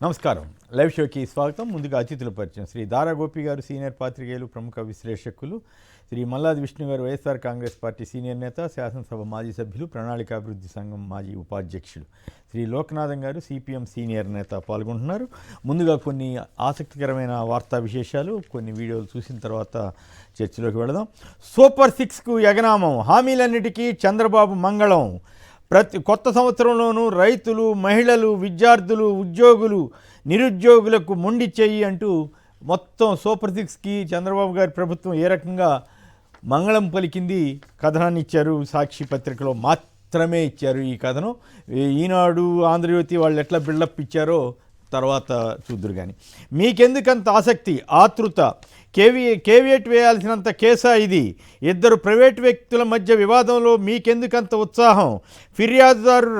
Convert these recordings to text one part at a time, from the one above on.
నమస్కారం. లైవ్ షోకి స్వాగతం. ముందుగా అతిథుల పరిచయం. శ్రీ దారా గోపి గారు, సీనియర్ పాత్రికేయులు, ప్రముఖ విశ్లేషకులు. శ్రీ మల్లాది విష్ణు గారు, వైఎస్ఆర్ కాంగ్రెస్ పార్టీ సీనియర్ నేత, శాసనసభ మాజీ సభ్యులు, ప్రణాళికాభివృద్ధి సంఘం మాజీ ఉపాధ్యక్షులు. శ్రీ లోకనాథన్ గారు, సిపిఎం సీనియర్ నేత పాల్గొంటున్నారు. ముందుగా కొన్ని ఆసక్తికరమైన వార్తా విశేషాలు, కొన్ని వీడియోలు చూసిన తర్వాత చర్చలోకి వెళదాం. సూపర్ సిక్స్కు ఎగనామం, హామీలన్నిటికీ చంద్రబాబు మంగళం. ప్రతి కొత్త సంవత్సరంలోనూ రైతులు, మహిళలు, విద్యార్థులు, ఉద్యోగులు, నిరుద్యోగులకు మొండి చెయ్యి అంటూ మొత్తం సూపర్ సిక్స్కి చంద్రబాబు గారి ప్రభుత్వం ఏ రకంగా మంగళం పలికింది కథనాన్ని ఇచ్చారు. సాక్షి పత్రికలో మాత్రమే ఇచ్చారు ఈ కథనం. ఈనాడు, ఆంధ్రజ్యోతి వాళ్ళు ఎట్లా బిల్డప్ ఇచ్చారో తర్వాత చూద్దురు. కానీ మీకెందుకంత ఆసక్తి, ఆతృత? కేవియట్ వేయాల్సినంత కేసా ఇది? ఇద్దరు ప్రైవేట్ వ్యక్తుల మధ్య వివాదంలో మీకెందుకంత ఉత్సాహం? ఫిర్యాదుదారు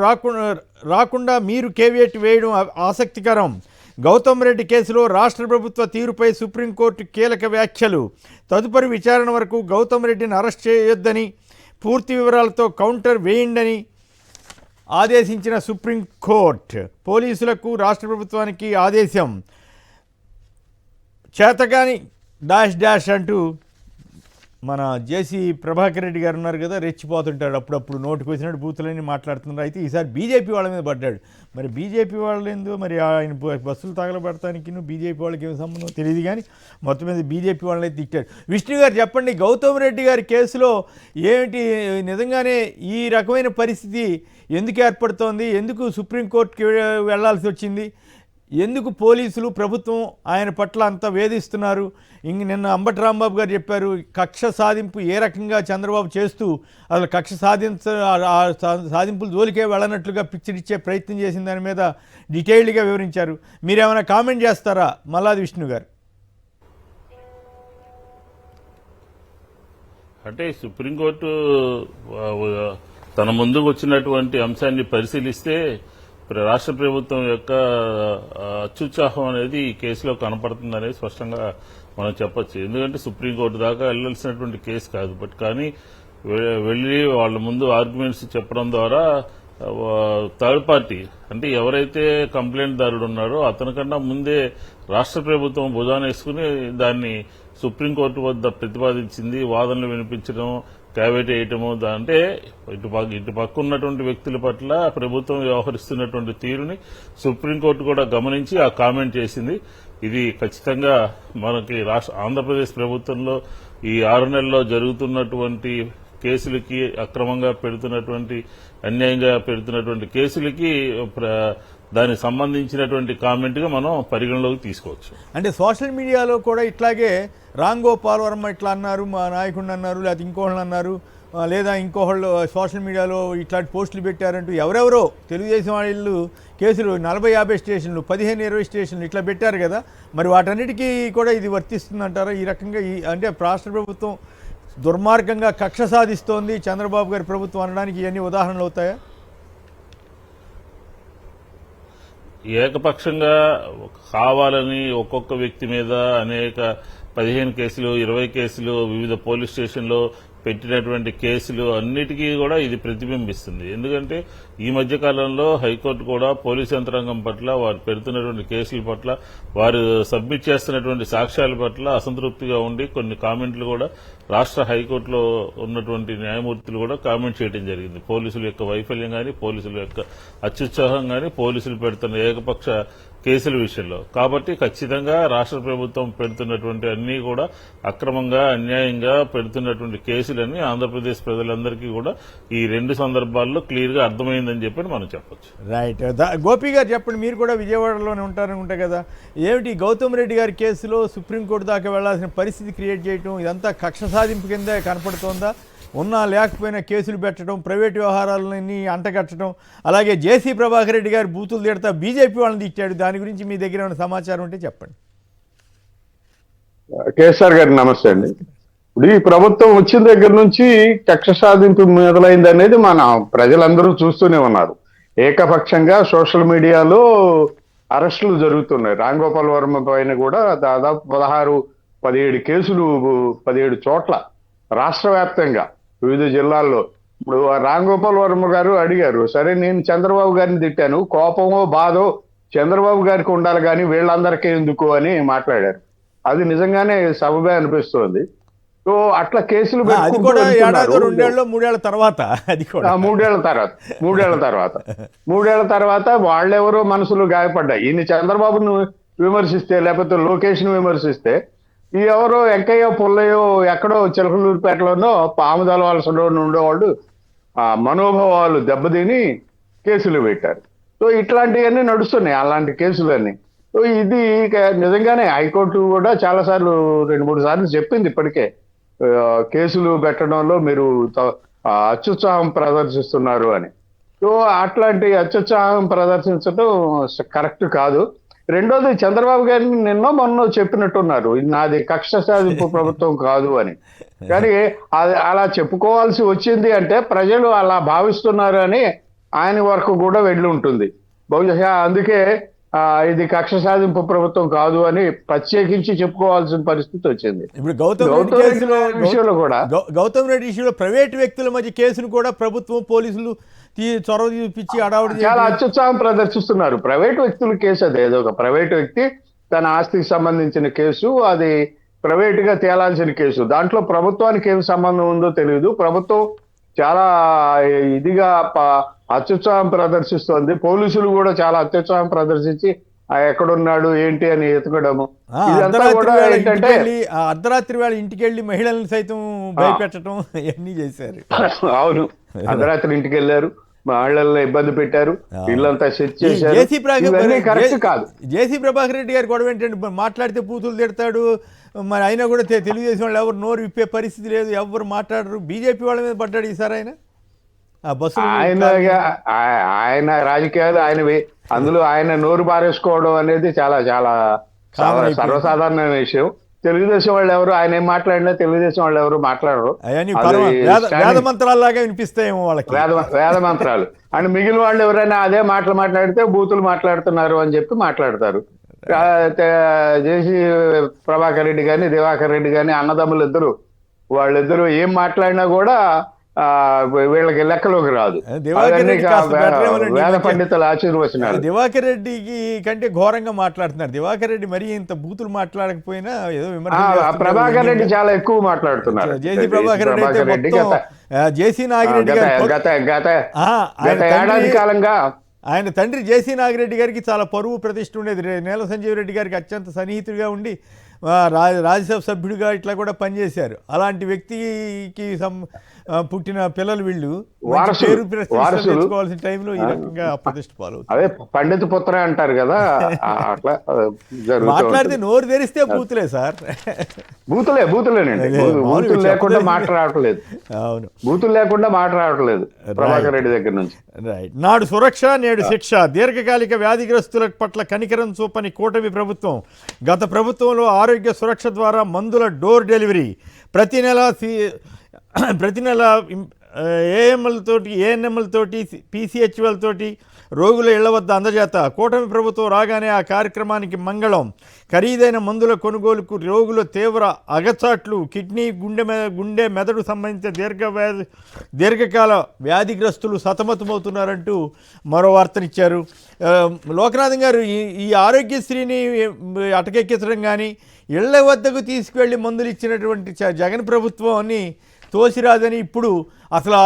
రాకుండా మీరు కేవియట్ వేయడం ఆసక్తికరం. గౌతమ్ రెడ్డి కేసులో రాష్ట్ర ప్రభుత్వ తీరుపై సుప్రీంకోర్టు కీలక వ్యాఖ్యలు. తదుపరి విచారణ వరకు గౌతమ్ రెడ్డిని అరెస్ట్ చేయొద్దని, పూర్తి వివరాలతో కౌంటర్ వేయండని ఆదేశించిన సుప్రీంకోర్టు. పోలీసులకు రాష్ట్ర ప్రభుత్వానికి ఆదేశం. చేతగాని డాష్ అంటూ మన జేసీ ప్రభాకర్ రెడ్డి గారు ఉన్నారు కదా, రెచ్చిపోతుంటాడు. అప్పుడప్పుడు నోటుకు వచ్చినట్టు బూతులని మాట్లాడుతున్నారు. అయితే ఈసారి బీజేపీ వాళ్ళ మీద పడ్డాడు. మరి బీజేపీ వాళ్ళు ఏందో, మరి ఆయన బస్సులు తగలబడటానికి బీజేపీ వాళ్ళకి ఏమి సంబంధం తెలియదు. కానీ మొత్తం మీద బీజేపీ వాళ్ళని అయితే తిట్టాడు. విష్ణు గారు చెప్పండి, గౌతమ్ రెడ్డి గారి కేసులో ఏమిటి నిజంగానే ఈ రకమైన పరిస్థితి ఎందుకు ఏర్పడుతోంది? ఎందుకు సుప్రీంకోర్టుకి వెళ్లాల్సి వచ్చింది? ఎందుకు పోలీసులు, ప్రభుత్వం ఆయన పట్ల అంత వేధిస్తున్నారు? నిన్న అంబటి రాంబాబు గారు చెప్పారు, కక్ష సాధింపు ఏ రకంగా చంద్రబాబు చేస్తూ అసలు కక్ష సాధింపులు జోలికే వెళ్ళనట్లుగా పిక్చర్ ప్రయత్నం చేసిన దాని మీద డీటెయిల్డ్గా వివరించారు. మీరేమైనా కామెంట్ చేస్తారా మల్లాది విష్ణు గారు? అంటే సుప్రీంకోర్టు తన ముందుకు వచ్చినటువంటి అంశాన్ని పరిశీలిస్తే రాష్ట్ర ప్రభుత్వం యొక్క అత్యుత్సాహం అనేది ఈ కేసులో కనపడుతుందనేది స్పష్టంగా మనం చెప్పొచ్చు. ఎందుకంటే సుప్రీంకోర్టు దాకా వెళ్లాల్సినటువంటి కేసు కాదు. బట్ కానీ వెళ్లి వాళ్ళ ముందు ఆర్గ్యుమెంట్స్ చెప్పడం ద్వారా థర్డ్ పార్టీ అంటే ఎవరైతే కంప్లైంట్ దారుడు ఉన్నారో అతనికన్నా ముందే రాష్ట్ర ప్రభుత్వం భుజాన్ని వేసుకుని దాన్ని సుప్రీంకోర్టు వద్ద ప్రతిపాదించింది. వాదనలు వినిపించడం, క్యావియేట్ వేయటము. అంటే ఇటు పక్క ఉన్నటువంటి వ్యక్తుల పట్ల ప్రభుత్వం వ్యవహరిస్తున్నటువంటి తీరుని సుప్రీంకోర్టు కూడా గమనించి ఆ కామెంట్ చేసింది. ఇది ఖచ్చితంగా మనకి ఆంధ్రప్రదేశ్ ప్రభుత్వంలో ఈ 6 నెలల్లో జరుగుతున్నటువంటి కేసులకి, అక్రమంగా పెడుతున్నటువంటి, అన్యాయంగా పెడుతున్నటువంటి కేసులకి దానికి సంబంధించినటువంటి కామెంట్గా మనం పరిగణలోకి తీసుకోవచ్చు. అంటే సోషల్ మీడియాలో కూడా ఇట్లాగే రామ్ గోపాల్ వర్మ ఇట్లా అన్నారు, మా నాయకుడిని అన్నారు, లేకపోతే ఇంకోళ్ళు అన్నారు, లేదా ఇంకోళ్ళు సోషల్ మీడియాలో ఇట్లాంటి పోస్టులు పెట్టారంటూ ఎవరెవరో తెలుగుదేశం వాళ్ళు కేసులు 40-50 స్టేషన్లు, 15-20 స్టేషన్లు ఇట్లా పెట్టారు కదా. మరి వాటన్నిటికీ కూడా ఇది వర్తిస్తుందంటారా? ఈ రకంగా అంటే రాష్ట్ర ప్రభుత్వం దుర్మార్గంగా కక్ష సాధిస్తోంది చంద్రబాబు గారి ప్రభుత్వం అనడానికి ఇవన్నీ ఉదాహరణలు అవుతాయా? ఏకపక్షంగా కావాలని ఒక్కొక్క వ్యక్తి మీద అనేక 15 కేసులు, 20 కేసులు, వివిధ పోలీస్ స్టేషన్లో పెట్టినటువంటి కేసులు అన్నిటికీ కూడా ఇది ప్రతిబింబిస్తుంది. ఎందుకంటే ఈ మధ్య కాలంలో హైకోర్టు కూడా పోలీసు యంత్రాంగం పట్ల, వారు పెడుతున్నటువంటి కేసుల పట్ల, వారు సబ్మిట్ చేస్తున్నటువంటి సాక్ష్యాల పట్ల అసంతృప్తిగా ఉండి కొన్ని కామెంట్లు కూడా రాష్ట్ర హైకోర్టులో ఉన్నటువంటి న్యాయమూర్తులు కూడా కామెంట్ చేయడం జరిగింది. పోలీసుల యొక్క వైఫల్యం కానీ, పోలీసుల యొక్క అత్యుత్సాహం కానీ, పోలీసులు పెడుతున్న ఏకపక్ష కేసుల విషయంలో. కాబట్టి ఖచ్చితంగా రాష్ట్ర ప్రభుత్వం పెడుతున్నటువంటి అన్ని కూడా అక్రమంగా, అన్యాయంగా పెడుతున్నటువంటి కేసులన్నీ ఆంధ్రప్రదేశ్ ప్రజలందరికీ కూడా ఈ 2 సందర్భాల్లో క్లియర్ గా అర్థమైందని చెప్పి మనం చెప్పొచ్చు. రైట్. గోపి గారు చెప్పండి, మీరు కూడా విజయవాడలోనే ఉంటారనుకుంటా కదా. ఏమిటి గౌతమ్ రెడ్డి గారి కేసులో సుప్రీంకోర్టు దాకా వెళ్లాల్సిన పరిస్థితి క్రియేట్ చేయడం, ఇదంతా కక్ష సాధింపు కింద కనపడుతోందా? ఉన్నా లేకపోయినా కేసులు పెట్టడం, ప్రైవేటు వ్యవహారాలని అంటగట్టడం, అలాగే జేసీ ప్రభాకర్ రెడ్డి గారు బూతులు తిడతా బీజేపీ వాళ్ళని తిట్టాడు. దాని గురించి మీ దగ్గర ఏమైనా సమాచారం ఉంటే చెప్పండి. కేసీఆర్ గారు నమస్తే అండి. ఇప్పుడు ఈ ప్రభుత్వం వచ్చిన దగ్గర నుంచి కక్ష సాధింపు మొదలైంది అనేది మన ప్రజలందరూ చూస్తూనే ఉన్నారు. ఏకపక్షంగా సోషల్ మీడియాలో అరెస్టులు జరుగుతున్నాయి. రామ్ గోపాల్ వర్మ పైన కూడా దాదాపు 16-17 కేసులు 17 చోట్ల రాష్ట్ర వ్యాప్తంగా వివిధ జిల్లాల్లో. ఇప్పుడు రామ్ గోపాల్ వర్మ గారు అడిగారు, సరే నేను చంద్రబాబు గారిని తిట్టాను, కోపమో బాధో చంద్రబాబు గారికి ఉండాలి కానీ వీళ్ళందరికీ ఎందుకు అని మాట్లాడారు. అది నిజంగానే సబబే అనిపిస్తోంది. సో అట్లా కేసులు అది పెట్టుకుంటూ కూడా ఏడాది వెళ్తున్నారు. 2 ఏళ్ళు 3 ఏళ్ల తర్వాత అది కూడా 3 ఏళ్ల తర్వాత వాళ్ళెవరో మనసులు గాయపడ్డాయి. ఈయన చంద్రబాబును విమర్శిస్తే, లేకపోతే లోకేష్ను విమర్శిస్తే, ఈ ఎవరో వెంకయ్య పుల్లయ్యో ఎక్కడో చిలకలూరుపేటలోనో పాముదల వలసలో ఉండేవాళ్ళు ఆ మనోభావాలు దెబ్బతిని కేసులు పెట్టారు. సో ఇట్లాంటివన్నీ నడుస్తున్నాయి, అలాంటి కేసులన్నీ. సో ఇది ఇక నిజంగానే హైకోర్టు కూడా చాలాసార్లు 2-3 సార్లు చెప్పింది ఇప్పటికే, కేసులు పెట్టడంలో మీరు అత్యుత్సాహం ప్రదర్శిస్తున్నారు అని. సో అట్లాంటి అత్యుత్సాహం ప్రదర్శించడం కరెక్ట్ కాదు. రెండోది, చంద్రబాబు గారిని నిన్నో మొన్నో చెప్పినట్టున్నారు, ఇది నాది కక్ష సాధింపు ప్రభుత్వం కాదు అని. కానీ అది అలా చెప్పుకోవాల్సి వచ్చింది అంటే ప్రజలు అలా భావిస్తున్నారు అని ఆయన వరకు కూడా వెళ్ళి ఉంటుంది బహుశా. అందుకే ఇది కక్ష సాధింపు ప్రభుత్వం కాదు అని ప్రత్యేకించి చెప్పుకోవాల్సిన పరిస్థితి వచ్చింది. ఇప్పుడు గౌతమ్ రెడ్డి విషయంలో కూడా గౌతమ్ రెడ్డి ఇష్యూలో ప్రైవేట్ వ్యక్తుల మధ్య కేసును కూడా ప్రభుత్వం పోలీసులు చొరవ చూపించి అడావుడి చాలా అత్యుత్సాహం ప్రదర్శిస్తున్నారు. ప్రైవేట్ వ్యక్తుల కేసు అది, ఏదో ఒక ప్రైవేట్ వ్యక్తి తన ఆస్తికి సంబంధించిన కేసు, అది ప్రైవేట్ గా తేలాల్సిన కేసు. దాంట్లో ప్రభుత్వానికి ఏం సంబంధం ఉందో తెలియదు. ప్రభుత్వం చాలా ఇదిగా అత్యుత్సాహం ప్రదర్శిస్తోంది. పోలీసులు కూడా చాలా అత్యుత్సాహం ప్రదర్శించి ఎక్కడున్నాడు ఏంటి అని ఎతకడము. ఇదంతా కూడా ఏంటంటే అర్ధరాత్రి వేళ ఇంటికి వెళ్ళి మహిళలను సైతం భయపెట్టడం ఇవన్నీ చేశారు. అవును, అర్ధరాత్రి ఇంటికి వెళ్ళారు, మహిళలను ఇబ్బంది పెట్టారు, ఇల్లంతా సెట్ చేశారు. కరెక్ట్ కాదు. జేసీ ప్రభాకర్ రెడ్డి గారు గొడవ ఏంటంటే మాట్లాడితే బూతులు తిడతాడు, మరి అయినా కూడా తెలుగుదేశం వాళ్ళు ఎవరు నోరు విప్పే పరిస్థితి లేదు, ఎవరు మాట్లాడరు. బీజేపీ వాళ్ళ మీద పడ్డాడు ఈసారి ఆయన. ఆయన రాజకీయాలు ఆయనవి, అందులో ఆయన నోరు బారేసుకోవడం అనేది చాలా చాలా సర్వసాధారణమైన విషయం. తెలుగుదేశం వాళ్ళు ఎవరు ఆయన ఏం మాట్లాడినా తెలుగుదేశం వాళ్ళు ఎవరు మాట్లాడరు. వేద మంత్రాల్లాగా వినిపిస్తాయేమో వాళ్ళకి, వేద మంత్రాలు. అండ్ మిగిలిన వాళ్ళు ఎవరైనా అదే మాటలు మాట్లాడితే బూతులు మాట్లాడుతున్నారు అని చెప్పి మాట్లాడతారు. జేసీ ప్రభాకర్ రెడ్డి కానీ దివాకర్ రెడ్డి కానీ అన్నదమ్ములు వాళ్ళిద్దరూ ఏం మాట్లాడినా కూడా వీళ్ళకి లెక్కలోకి రాదు. వేద పండితులు ఆశీర్వచనాలు. దివాకర్ రెడ్డికి కంటే ఘోరంగా మాట్లాడుతున్నారు. దివాకర్ రెడ్డి మరి ఇంత బూతులు మాట్లాడకపోయినా ఏదో ప్రభాకర్ రెడ్డి చాలా ఎక్కువ మాట్లాడుతున్నారు. జేసీ ప్రభాకర్ రెడ్డి జేసీ నాగిరెడ్డి గత ఏడాది కాలంగా ఆయన తండ్రి జేసీ నాగిరెడ్డి గారికి చాలా పరువు ప్రతిష్ఠ ఉండేది. నేల సంజీవ్ రెడ్డి గారికి అత్యంత సన్నిహితుడిగా ఉండి రాజ్యసభ సభ్యుడిగా ఇట్లా కూడా పనిచేశారు. అలాంటి వ్యక్తికి పుట్టిన పిల్లలు వీళ్ళు తెచ్చుకోవాల్సిన టైంలో ఈ రకంగా అప్రతిష్ట పాలవుతుంది. అదే పండిత పుత్ర అంటారు కదా, అట్లా మాట్లాడితే నోరు తెరిస్తే బూతులే సార్, బూతులేనండి. బూతులు లేకుండా మాట్లాడట్లేదు. అవును, బూతులు లేకుండా మాట్లాడట్లేదు ప్రభాకర్ రెడ్డి దగ్గర నుంచి. రైట్. నాడు సురక్ష నేడు శిక్ష. దీర్ఘకాలిక వ్యాధిగ్రస్తుల పట్ల కనికరం చూపని కూటమి ప్రభుత్వం. గత ప్రభుత్వంలో ఆరోగ్య సురక్ష ద్వారా మందుల డోర్ డెలివరీ, ప్రతి నెల ఏఎన్ఎంలతోటి పీసీహెచ్ఎల్తోటి రోగుల ఇళ్ల వద్ద అందజేత. కూటమి ప్రభుత్వం రాగానే ఆ కార్యక్రమానికి మంగళం. ఖరీదైన మందుల కొనుగోలుకు రోగుల తీవ్ర అగచాట్లు. కిడ్నీ, గుండె మెదడు సంబంధించిన దీర్ఘకాల వ్యాధిగ్రస్తులు సతమతమవుతున్నారంటూ మరో వార్తనిచ్చారు. లోకనాథన్ గారు, ఈ ఆరోగ్యశ్రీని అటకెక్కించడం కానీ ఇళ్ల వద్దకు తీసుకువెళ్ళి మందులు ఇచ్చినటువంటి జగన్ ప్రభుత్వాన్ని తోసిరాదని ఇప్పుడు అసలు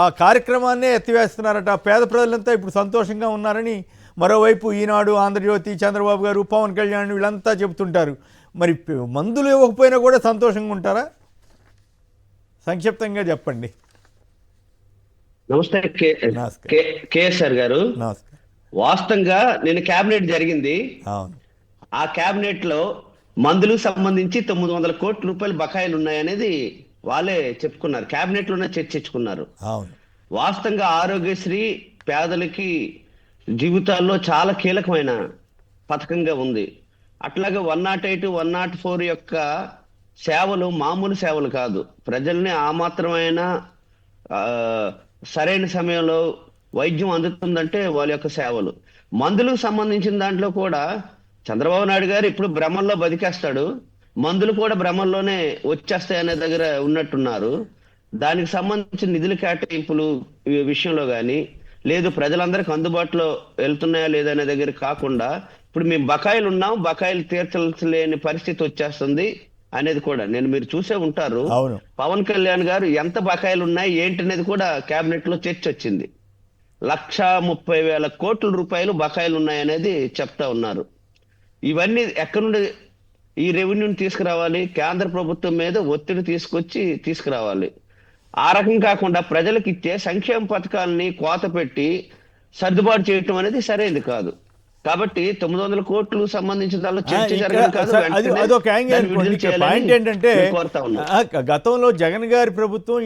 ఆ కార్యక్రమాన్నే ఎత్తివేస్తున్నారట. పేద ప్రజలంతా ఇప్పుడు సంతోషంగా ఉన్నారని మరోవైపు ఈనాడు, ఆంధ్రజ్యోతి, చంద్రబాబు గారు, పవన్ కళ్యాణ్ వీళ్ళంతా చెబుతుంటారు. మరి మందులు ఇవ్వకపోయినా కూడా సంతోషంగా ఉంటారా? సంక్షిప్తంగా చెప్పండి. నమస్తే కేఎస్ఆర్ గారు. వాస్తవంగా నేను కేబినెట్ జరిగింది. ఆ కేబినెట్ లో మందులకు సంబంధించి 900 కోట్ల రూపాయలు బకాయిలు ఉన్నాయనేది వాళ్ళే చెప్పుకున్నారు, కేబినెట్ లోనే చర్చించుకున్నారు. వాస్తవంగా ఆరోగ్యశ్రీ పేదలకి జీవితాల్లో చాలా కీలకమైన పథకంగా ఉంది. అట్లాగే 108, 104 యొక్క సేవలు మామూలు సేవలు కాదు. ప్రజల్ని ఆ మాత్రమైన సరైన సమయంలో వైద్యం అందుతుందంటే వాళ్ళ యొక్క సేవలు. మందులకు సంబంధించిన దాంట్లో కూడా చంద్రబాబు నాయుడు గారు ఇప్పుడు భ్రమంలో బతికేస్తాడు, మందులు కూడా భ్రమంలోనే వచ్చేస్తాయనే దగ్గర ఉన్నట్టున్నారు. దానికి సంబంధించిన నిధుల కేటాయింపులు విషయంలో కానీ, లేదు ప్రజలందరికీ అందుబాటులో వెళ్తున్నాయా లేదనే దగ్గర కాకుండా ఇప్పుడు మేము బకాయిలు ఉన్నాం, బకాయిలు తీర్చలేని పరిస్థితి వచ్చేస్తుంది అనేది కూడా మీరు చూసే ఉంటారు. అవును. పవన్ కళ్యాణ్ గారు ఎంత బకాయిలు ఉన్నాయి ఏంటనేది కూడా కేబినెట్ లో చర్చ వచ్చింది. 1,30,000 కోట్ల రూపాయలు బకాయిలు ఉన్నాయనేది చెప్తా ఉన్నారు. ఇవన్నీ ఎక్కడి నుండి ఈ రెవెన్యూని తీసుకురావాలి? కేంద్ర ప్రభుత్వం మీద ఒత్తిడి తీసుకురావాలి. ఆ రకం కాకుండా ప్రజలకు ఇచ్చే సంక్షేమ పథకాలని కోత పెట్టి సర్దుబాటు చేయటం అనేది సరైనది కాదు. కాబట్టి 900 కోట్లు సంబంధించిన దానిలో చర్చ జరగడం కాదు, అదొక యాంగిల్ అనుకోండి. పాయింట్ ఏంటంటే కోరుతా ఉన్నాం. గతంలో జగన్ గారి ప్రభుత్వం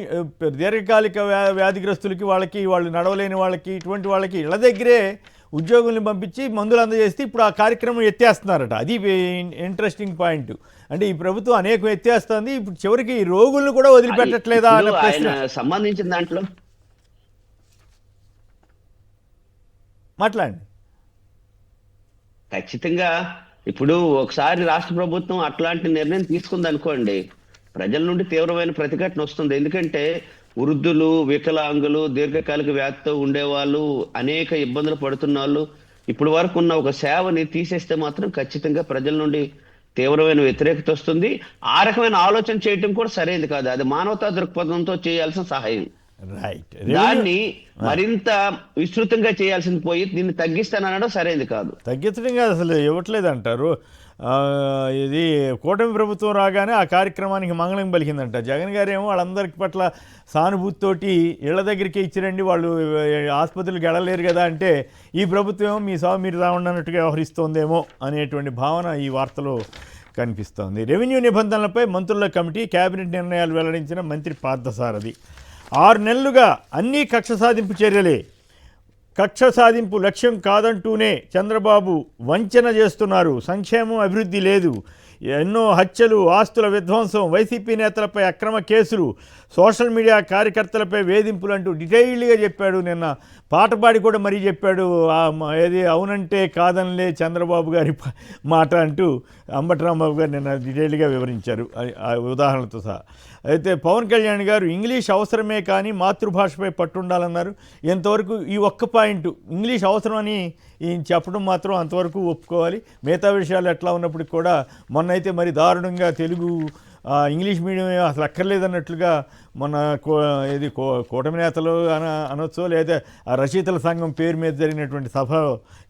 దీర్ఘకాలిక వ్యాధిగ్రస్తులకి, వాళ్ళు నడవలేని వాళ్ళకి, ఇటువంటి వాళ్ళకి ఇళ్ల దగ్గరే ఉద్యోగుల్ని పంపించి మందులు అందజేస్తే ఇప్పుడు ఆ కార్యక్రమం ఎత్తేస్తున్నారట. అది ఇంట్రెస్టింగ్ పాయింట్. అంటే ఈ ప్రభుత్వం అనేకం ఎత్తేస్తుంది, ఇప్పుడు చివరికి ఈ రోగులను కూడా వదిలిపెట్టట్లేదా అనే ప్రశ్న సంబంధించిన దాంట్లో మాట్లాడండి. ఖచ్చితంగా ఇప్పుడు ఒకసారి రాష్ట్ర ప్రభుత్వం అట్లాంటి నిర్ణయం తీసుకుంది అనుకోండి, ప్రజల నుండి తీవ్రమైన ప్రతిఘటన వస్తుంది. ఎందుకంటే వృద్ధులు, వికలాంగులు, దీర్ఘకాలిక వ్యాధితో ఉండేవాళ్ళు, అనేక ఇబ్బందులు పడుతున్న వాళ్ళు ఇప్పుడు వరకు ఉన్న ఒక సేవని తీసేస్తే మాత్రం ఖచ్చితంగా ప్రజల నుండి తీవ్రమైన వ్యతిరేకత వస్తుంది. ఆ రకమైన ఆలోచన చేయటం కూడా సరైనది కాదు. అది మానవతా దృక్పథంతో చేయాల్సిన సహాయం. రైట్. దాన్ని మరింత విస్తృతంగా చేయాల్సింది పోయి దీన్ని తగ్గిస్తానడం సరైనది కాదు. తగ్గించడం కాదు, అసలు ఇవ్వట్లేదు అంటారు. ఇది కూటమి ప్రభుత్వం రాగానే ఆ కార్యక్రమానికి మంగళం పలికిందంట. జగన్ గారేమో వాళ్ళందరి పట్ల సానుభూతితోటి ఇళ్ల దగ్గరికి ఇచ్చిరండి, వాళ్ళు ఆసుపత్రులకు వెళ్ళలేరు కదా అంటే, ఈ ప్రభుత్వం ఏమో మీ సాగు మీరు రావన్నట్టుగా వ్యవహరిస్తోందేమో అనేటువంటి భావన ఈ వార్తలో కనిపిస్తోంది. రెవెన్యూ నిబంధనలపై మంత్రుల కమిటీ కేబినెట్ నిర్ణయాలు వెల్లడించిన మంత్రి పార్థసారథి. 6 నెలలుగా అన్నీ కక్ష సాధింపు చర్యలే, కక్ష సాధింపు లక్ష్యం కాదంటూనే చంద్రబాబు వంచన చేస్తున్నారు, సంక్షేమం అభివృద్ధి లేదు, ఎన్నో హత్యలు, ఆస్తుల విధ్వంసం, వైసీపీ నేతలపై అక్రమ కేసులు, సోషల్ మీడియా కార్యకర్తలపై వేధింపులు అంటూ డీటెయిల్డ్గా చెప్పాడు. నిన్న పాటపాడి కూడా మరీ చెప్పాడు. ఏది అవునంటే కాదనిలే చంద్రబాబు గారి మాట అంటూ అంబటి రాంబాబు గారు నిన్న డీటెయిల్డ్గా వివరించారు ఆ ఉదాహరణలతో సహా. అయితే పవన్ కళ్యాణ్ గారు ఇంగ్లీష్ అవసరమే కానీ మాతృభాషపై పట్టుండాలన్నారు. ఎంతవరకు ఈ ఒక్క పాయింట్ ఇంగ్లీష్ అవసరం అని ఈయన చెప్పడం మాత్రం అంతవరకు ఒప్పుకోవాలి. మిగతా విషయాలు ఎట్లా ఉన్నప్పటికి కూడా మొన్న అయితే మరి దారుణంగా తెలుగు ఇంగ్లీష్ మీడియం అసలు అక్కర్లేదన్నట్లుగా మన కూటమి నేతలు అనొచ్చో లేదా ఆ రచయితల సంఘం పేరు మీద జరిగినటువంటి సభ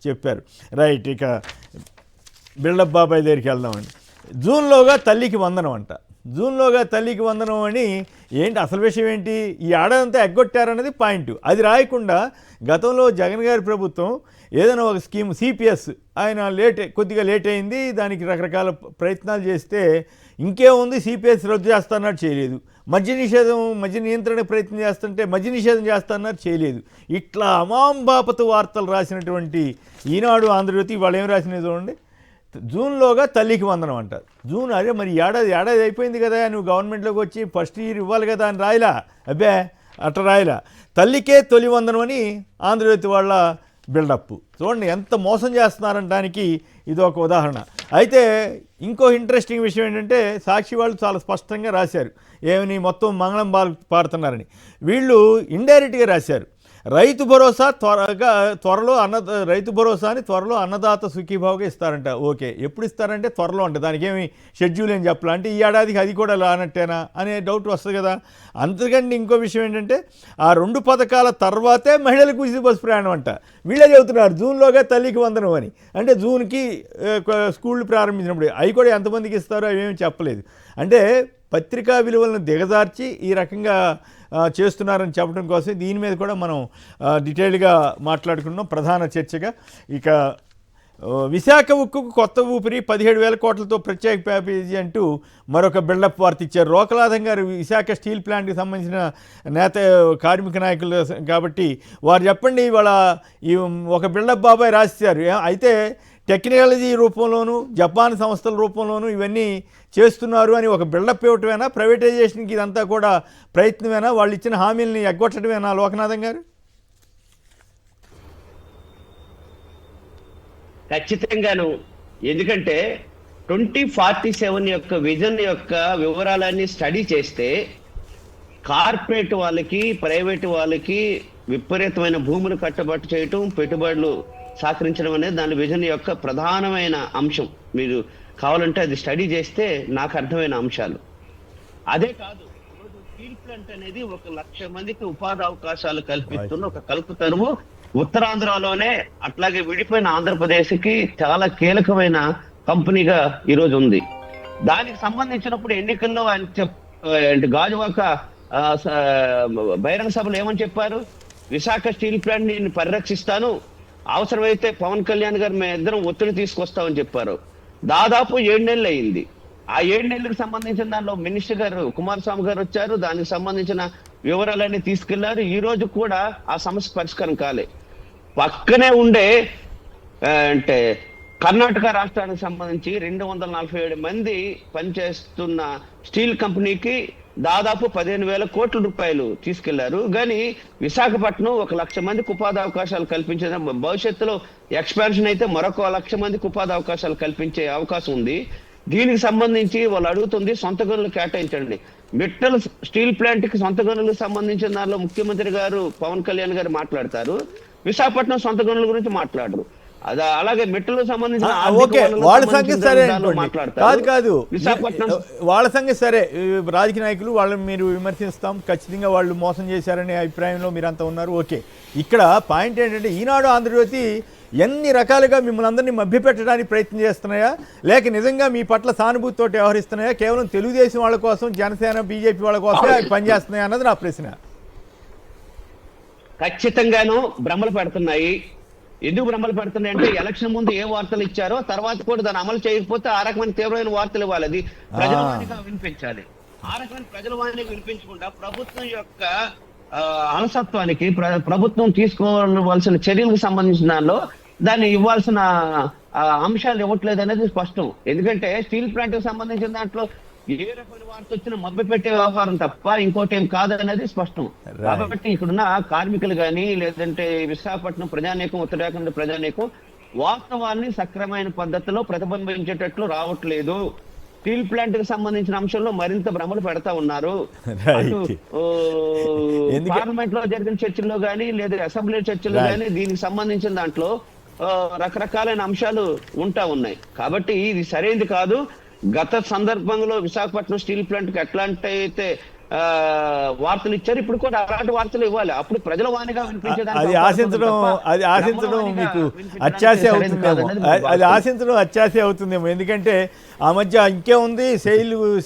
చెప్పారు. రైట్, ఇక బిల్డప్ బాబాయ్ దగ్గరికి వెళ్దామండి. జూన్లోగా తల్లికి వందనం అంట. జూన్లోగా తల్లికి వందనం అని ఏంటి అసలు విషయం ఏంటి? ఈ ఏడాదంతా ఎగ్గొట్టారన్నది పాయింట్. అది రాయకుండా గతంలో జగన్ గారి ప్రభుత్వం ఏదైనా ఒక స్కీమ్ సిపిఎస్ ఆయన కొద్దిగా లేట్ అయింది, దానికి రకరకాల ప్రయత్నాలు చేస్తే ఇంకేముంది సిపిఎస్ రద్దు చేస్తానన్నారు, చేయలేదు. మద్య నియంత్రణ ప్రయత్నం చేస్తుంటే మద్య నిషేధం చేస్తానన్నారు, చేయలేదు. ఇట్లా అమాంబాపతు వార్తలు రాసినటువంటి ఈనాడు, ఆంధ్రజ్యోతి వాళ్ళు ఏం రాసినది చూడండి. జూన్లోగా తల్లికి వందనం అంటారు. జూన్ అదే మరి ఏడాది అయిపోయింది కదా, నువ్వు గవర్నమెంట్లోకి వచ్చి ఫస్ట్ ఇయర్ ఇవ్వాలి కదా అని రాయలా. అబ్బే అట్లా రాయలా. తల్లికే తొలి వందనం అని ఆంధ్రజ్యోతి వాళ్ళ బిల్డప్. చూడండి ఎంత మోసం చేస్తున్నారనడానికి ఇది ఒక ఉదాహరణ. అయితే ఇంకో ఇంట్రెస్టింగ్ విషయం ఏంటంటే సాక్షి వాళ్ళు చాలా స్పష్టంగా రాశారు ఏమని, మొత్తం మంగళం పాడుతున్నారని. వీళ్ళు ఇండైరెక్ట్గా రాశారు. రైతు భరోసా రైతు భరోసాని త్వరలో అన్నదాత సుఖీభావగా ఇస్తారంట. ఓకే, ఎప్పుడు ఇస్తారంటే త్వరలో అంటే దానికి ఏమి షెడ్యూల్ ఏం చెప్పాలి అంటే ఈ ఏడాదికి అది కూడా రానట్టేనా అనే డౌట్ వస్తుంది కదా. అంతకంటే ఇంకో విషయం ఏంటంటే ఆ 2 పథకాల తర్వాతే మహిళలకు ఉచిత బస్సు ప్రయాణం అంట. వీళ్ళే చెబుతున్నారు జూన్లోగా తల్లికి వందనం అని. అంటే జూన్కి స్కూళ్ళు ప్రారంభించినప్పుడు అవి కూడా ఎంతమందికి ఇస్తారో అవేమి చెప్పలేదు. అంటే పత్రికా విలువలను దిగజార్చి ఈ రకంగా చేస్తున్నారని చెప్పడం కోసం దీని మీద కూడా మనం డీటెయిల్గా మాట్లాడుకున్నాం ప్రధాన చర్చగా. ఇక విశాఖ ఉక్కుకు కొత్త ఊపిరి, 17,000 కోట్లతో ప్రత్యేక ప్యాకేజీ అంటూ మరొక బిల్డప్ వార్త ఇచ్చారు. రోకలాథం గారు విశాఖ స్టీల్ ప్లాంట్కి సంబంధించిన కార్మిక నాయకులు కాబట్టి వారు చెప్పండి, ఇవాళ ఈ ఒక బిల్డప్ బాబాయ్ రాశారు. అయితే టెక్నాలజీ రూపంలోనూ జపాన్ సంస్థల రూపంలోనూ ఇవన్నీ చేస్తున్నారు అని ఒక బిల్డప్ ఇవ్వటమేనా, ప్రైవేటైజేషన్కి ఇదంతా కూడా ప్రయత్నమేనా, వాళ్ళు ఇచ్చిన హామీలని ఎగ్గొట్టడమేనా లోకనాథం గారు? ఖచ్చితంగాను. ఎందుకంటే 2047 యొక్క విజన్ యొక్క వివరాలన్నీ స్టడీ చేస్తే కార్పొరేట్ వాళ్ళకి, ప్రైవేట్ వాళ్ళకి విపరీతమైన భూములు కట్టబట్టు చేయటం, పెట్టుబడులు సహకరించడం అనేది దాని విజన్ యొక్క ప్రధానమైన అంశం. మీరు కావాలంటే అది స్టడీ చేస్తే నాకు అర్థమైన అంశాలు. అదే కాదు, ఈరోజు స్టీల్ ప్లాంట్ అనేది 1,00,000 మందికి ఉపాధి అవకాశాలు కల్పిస్తున్న ఒక కల్పతరువు. ఉత్తరాంధ్రలోనే అట్లాగే విడిపోయిన ఆంధ్రప్రదేశ్కి చాలా కీలకమైన కంపెనీగా ఈరోజు ఉంది. దానికి సంబంధించినప్పుడు ఎన్నికల్లో ఆయన గాజువాక బహిరంగ సభలో ఏమని చెప్పారు? విశాఖ స్టీల్ ప్లాంట్ నేను పరిరక్షిస్తాను, అవసరమైతే పవన్ కళ్యాణ్ గారు మేము ఇద్దరం ఒత్తిడి తీసుకొస్తామని చెప్పారు. దాదాపు 7 నెలలు అయింది. ఆ 7 నెలలకు సంబంధించిన దానిలో మినిస్టర్ గారు కుమారస్వామి గారు వచ్చారు, దానికి సంబంధించిన వివరాలన్నీ తీసుకెళ్లారు. ఈ రోజు కూడా ఆ సమస్య పరిష్కారం కాలే. పక్కనే ఉండే అంటే కర్ణాటక రాష్ట్రానికి సంబంధించి 247 మంది పనిచేస్తున్న స్టీల్ కంపెనీకి దాదాపు 15,000 కోట్ల రూపాయలు తీసుకెళ్లారు. కానీ విశాఖపట్నం 1,00,000 మందికి ఉపాధి అవకాశాలు కల్పించే, భవిష్యత్తులో ఎక్స్పాన్షన్ అయితే మరొక 1,00,000 మందికి ఉపాధి అవకాశాలు కల్పించే అవకాశం ఉంది. దీనికి సంబంధించి వాళ్ళు అడుగుతుంది సొంత గనులు కేటాయించండి. మిట్టల్ స్టీల్ ప్లాంట్ కి సొంత గనులకు సంబంధించిన దానిలో ముఖ్యమంత్రి గారు పవన్ కళ్యాణ్ గారు మాట్లాడతారు, విశాఖపట్నం సొంత గనుల గురించి మాట్లాడరు. అది అలాగే మెట్లకు సంబంధించిన ఓకే, వాళ్ళ సంగతి సరే కాదు విశాఖపట్నం వాళ్ళ సంగతి సరే, రాజకీయ నాయకులు వాళ్ళని మీరు విమర్శిస్తాం, ఖచ్చితంగా వాళ్ళు మోసం చేశారనే అభిప్రాయంలో మీరంతా ఉన్నారు. ఓకే, ఇక్కడ పాయింట్ ఏంటంటే ఈనాడు ఆంధ్రజ్యోతి ఎన్ని రకాలుగా మిమ్మల్ని అందరినీ మభ్యపెట్టడానికి ప్రయత్నం చేస్తున్నాయా, లేక నిజంగా మీ పట్ల సానుభూతితో వ్యవహరిస్తున్నాయా, కేవలం తెలుగుదేశం వాళ్ళ కోసం, జనసేన బీజేపీ వాళ్ళ కోసమే అవి పనిచేస్తున్నాయా అన్నది నా ప్రశ్న. ఖచ్చితంగాను భ్రమలు పెడుతున్నాయి. ఎందుకు భ్రమలు పెడుతున్నాయి అంటే ఎలక్షన్ ముందు ఏ వార్తలు ఇచ్చారో తర్వాత కూడా దాన్ని అమలు చేయకపోతే ఆ రకమైన తీవ్రమైన వార్తలు ఇవ్వాలి. అది ప్రజల వాణిగా వినిపించాలి. ఆ రకమైన ప్రజల వాణిగా వినిపించకుండా ప్రభుత్వం యొక్క అలసత్వానికి, ప్రభుత్వం తీసుకోవాల్సిన చర్యలకు సంబంధించిన దానిలో దాన్ని ఇవ్వాల్సిన అంశాలు ఇవ్వట్లేదు అనేది స్పష్టం. ఎందుకంటే స్టీల్ ప్లాంట్ కి సంబంధించిన దాంట్లో ఏ రకమైన వార్త వచ్చినా మభ్య పెట్టే వ్యవహారం తప్ప ఇంకోటి ఏం కాదనేది స్పష్టం. కాబట్టి ఇక్కడున్న కార్మికులు కానీ లేదంటే విశాఖపట్నం ప్రజానీకం, ఉత్తరాఖండ్ ప్రజానీకం వాస్తవాన్ని సక్రమైన పద్ధతిలో ప్రతిబింబించేటట్లు రావట్లేదు. స్టీల్ ప్లాంట్ కి సంబంధించిన అంశంలో మరింత భ్రమలు పెడతా ఉన్నారు. పార్లమెంట్ లో జరిగిన చర్చల్లో కానీ లేదా అసెంబ్లీ చర్చల్లో కానీ దీనికి సంబంధించిన దాంట్లో రకరకాలైన అంశాలు ఉంటా ఉన్నాయి. కాబట్టి ఇది సరైనది కాదు. గత సందర్భంలో విశాఖపట్నం స్టీల్ ప్లాంట్ కి ఎట్లాంటి అయితే వార్తలు ఇచ్చారు, ఇప్పుడు కూడా అలాంటి వార్తలు ఇవ్వాలి. అప్పుడు ప్రజల వాణిగా వినిపించేదానికి అది ఆశించడం మీకు అత్యాశ అవుతుందేమో, అది ఆశించడం అత్యాశ అవుతుందేమో. ఎందుకంటే ఆ మధ్య ఇంకేముంది,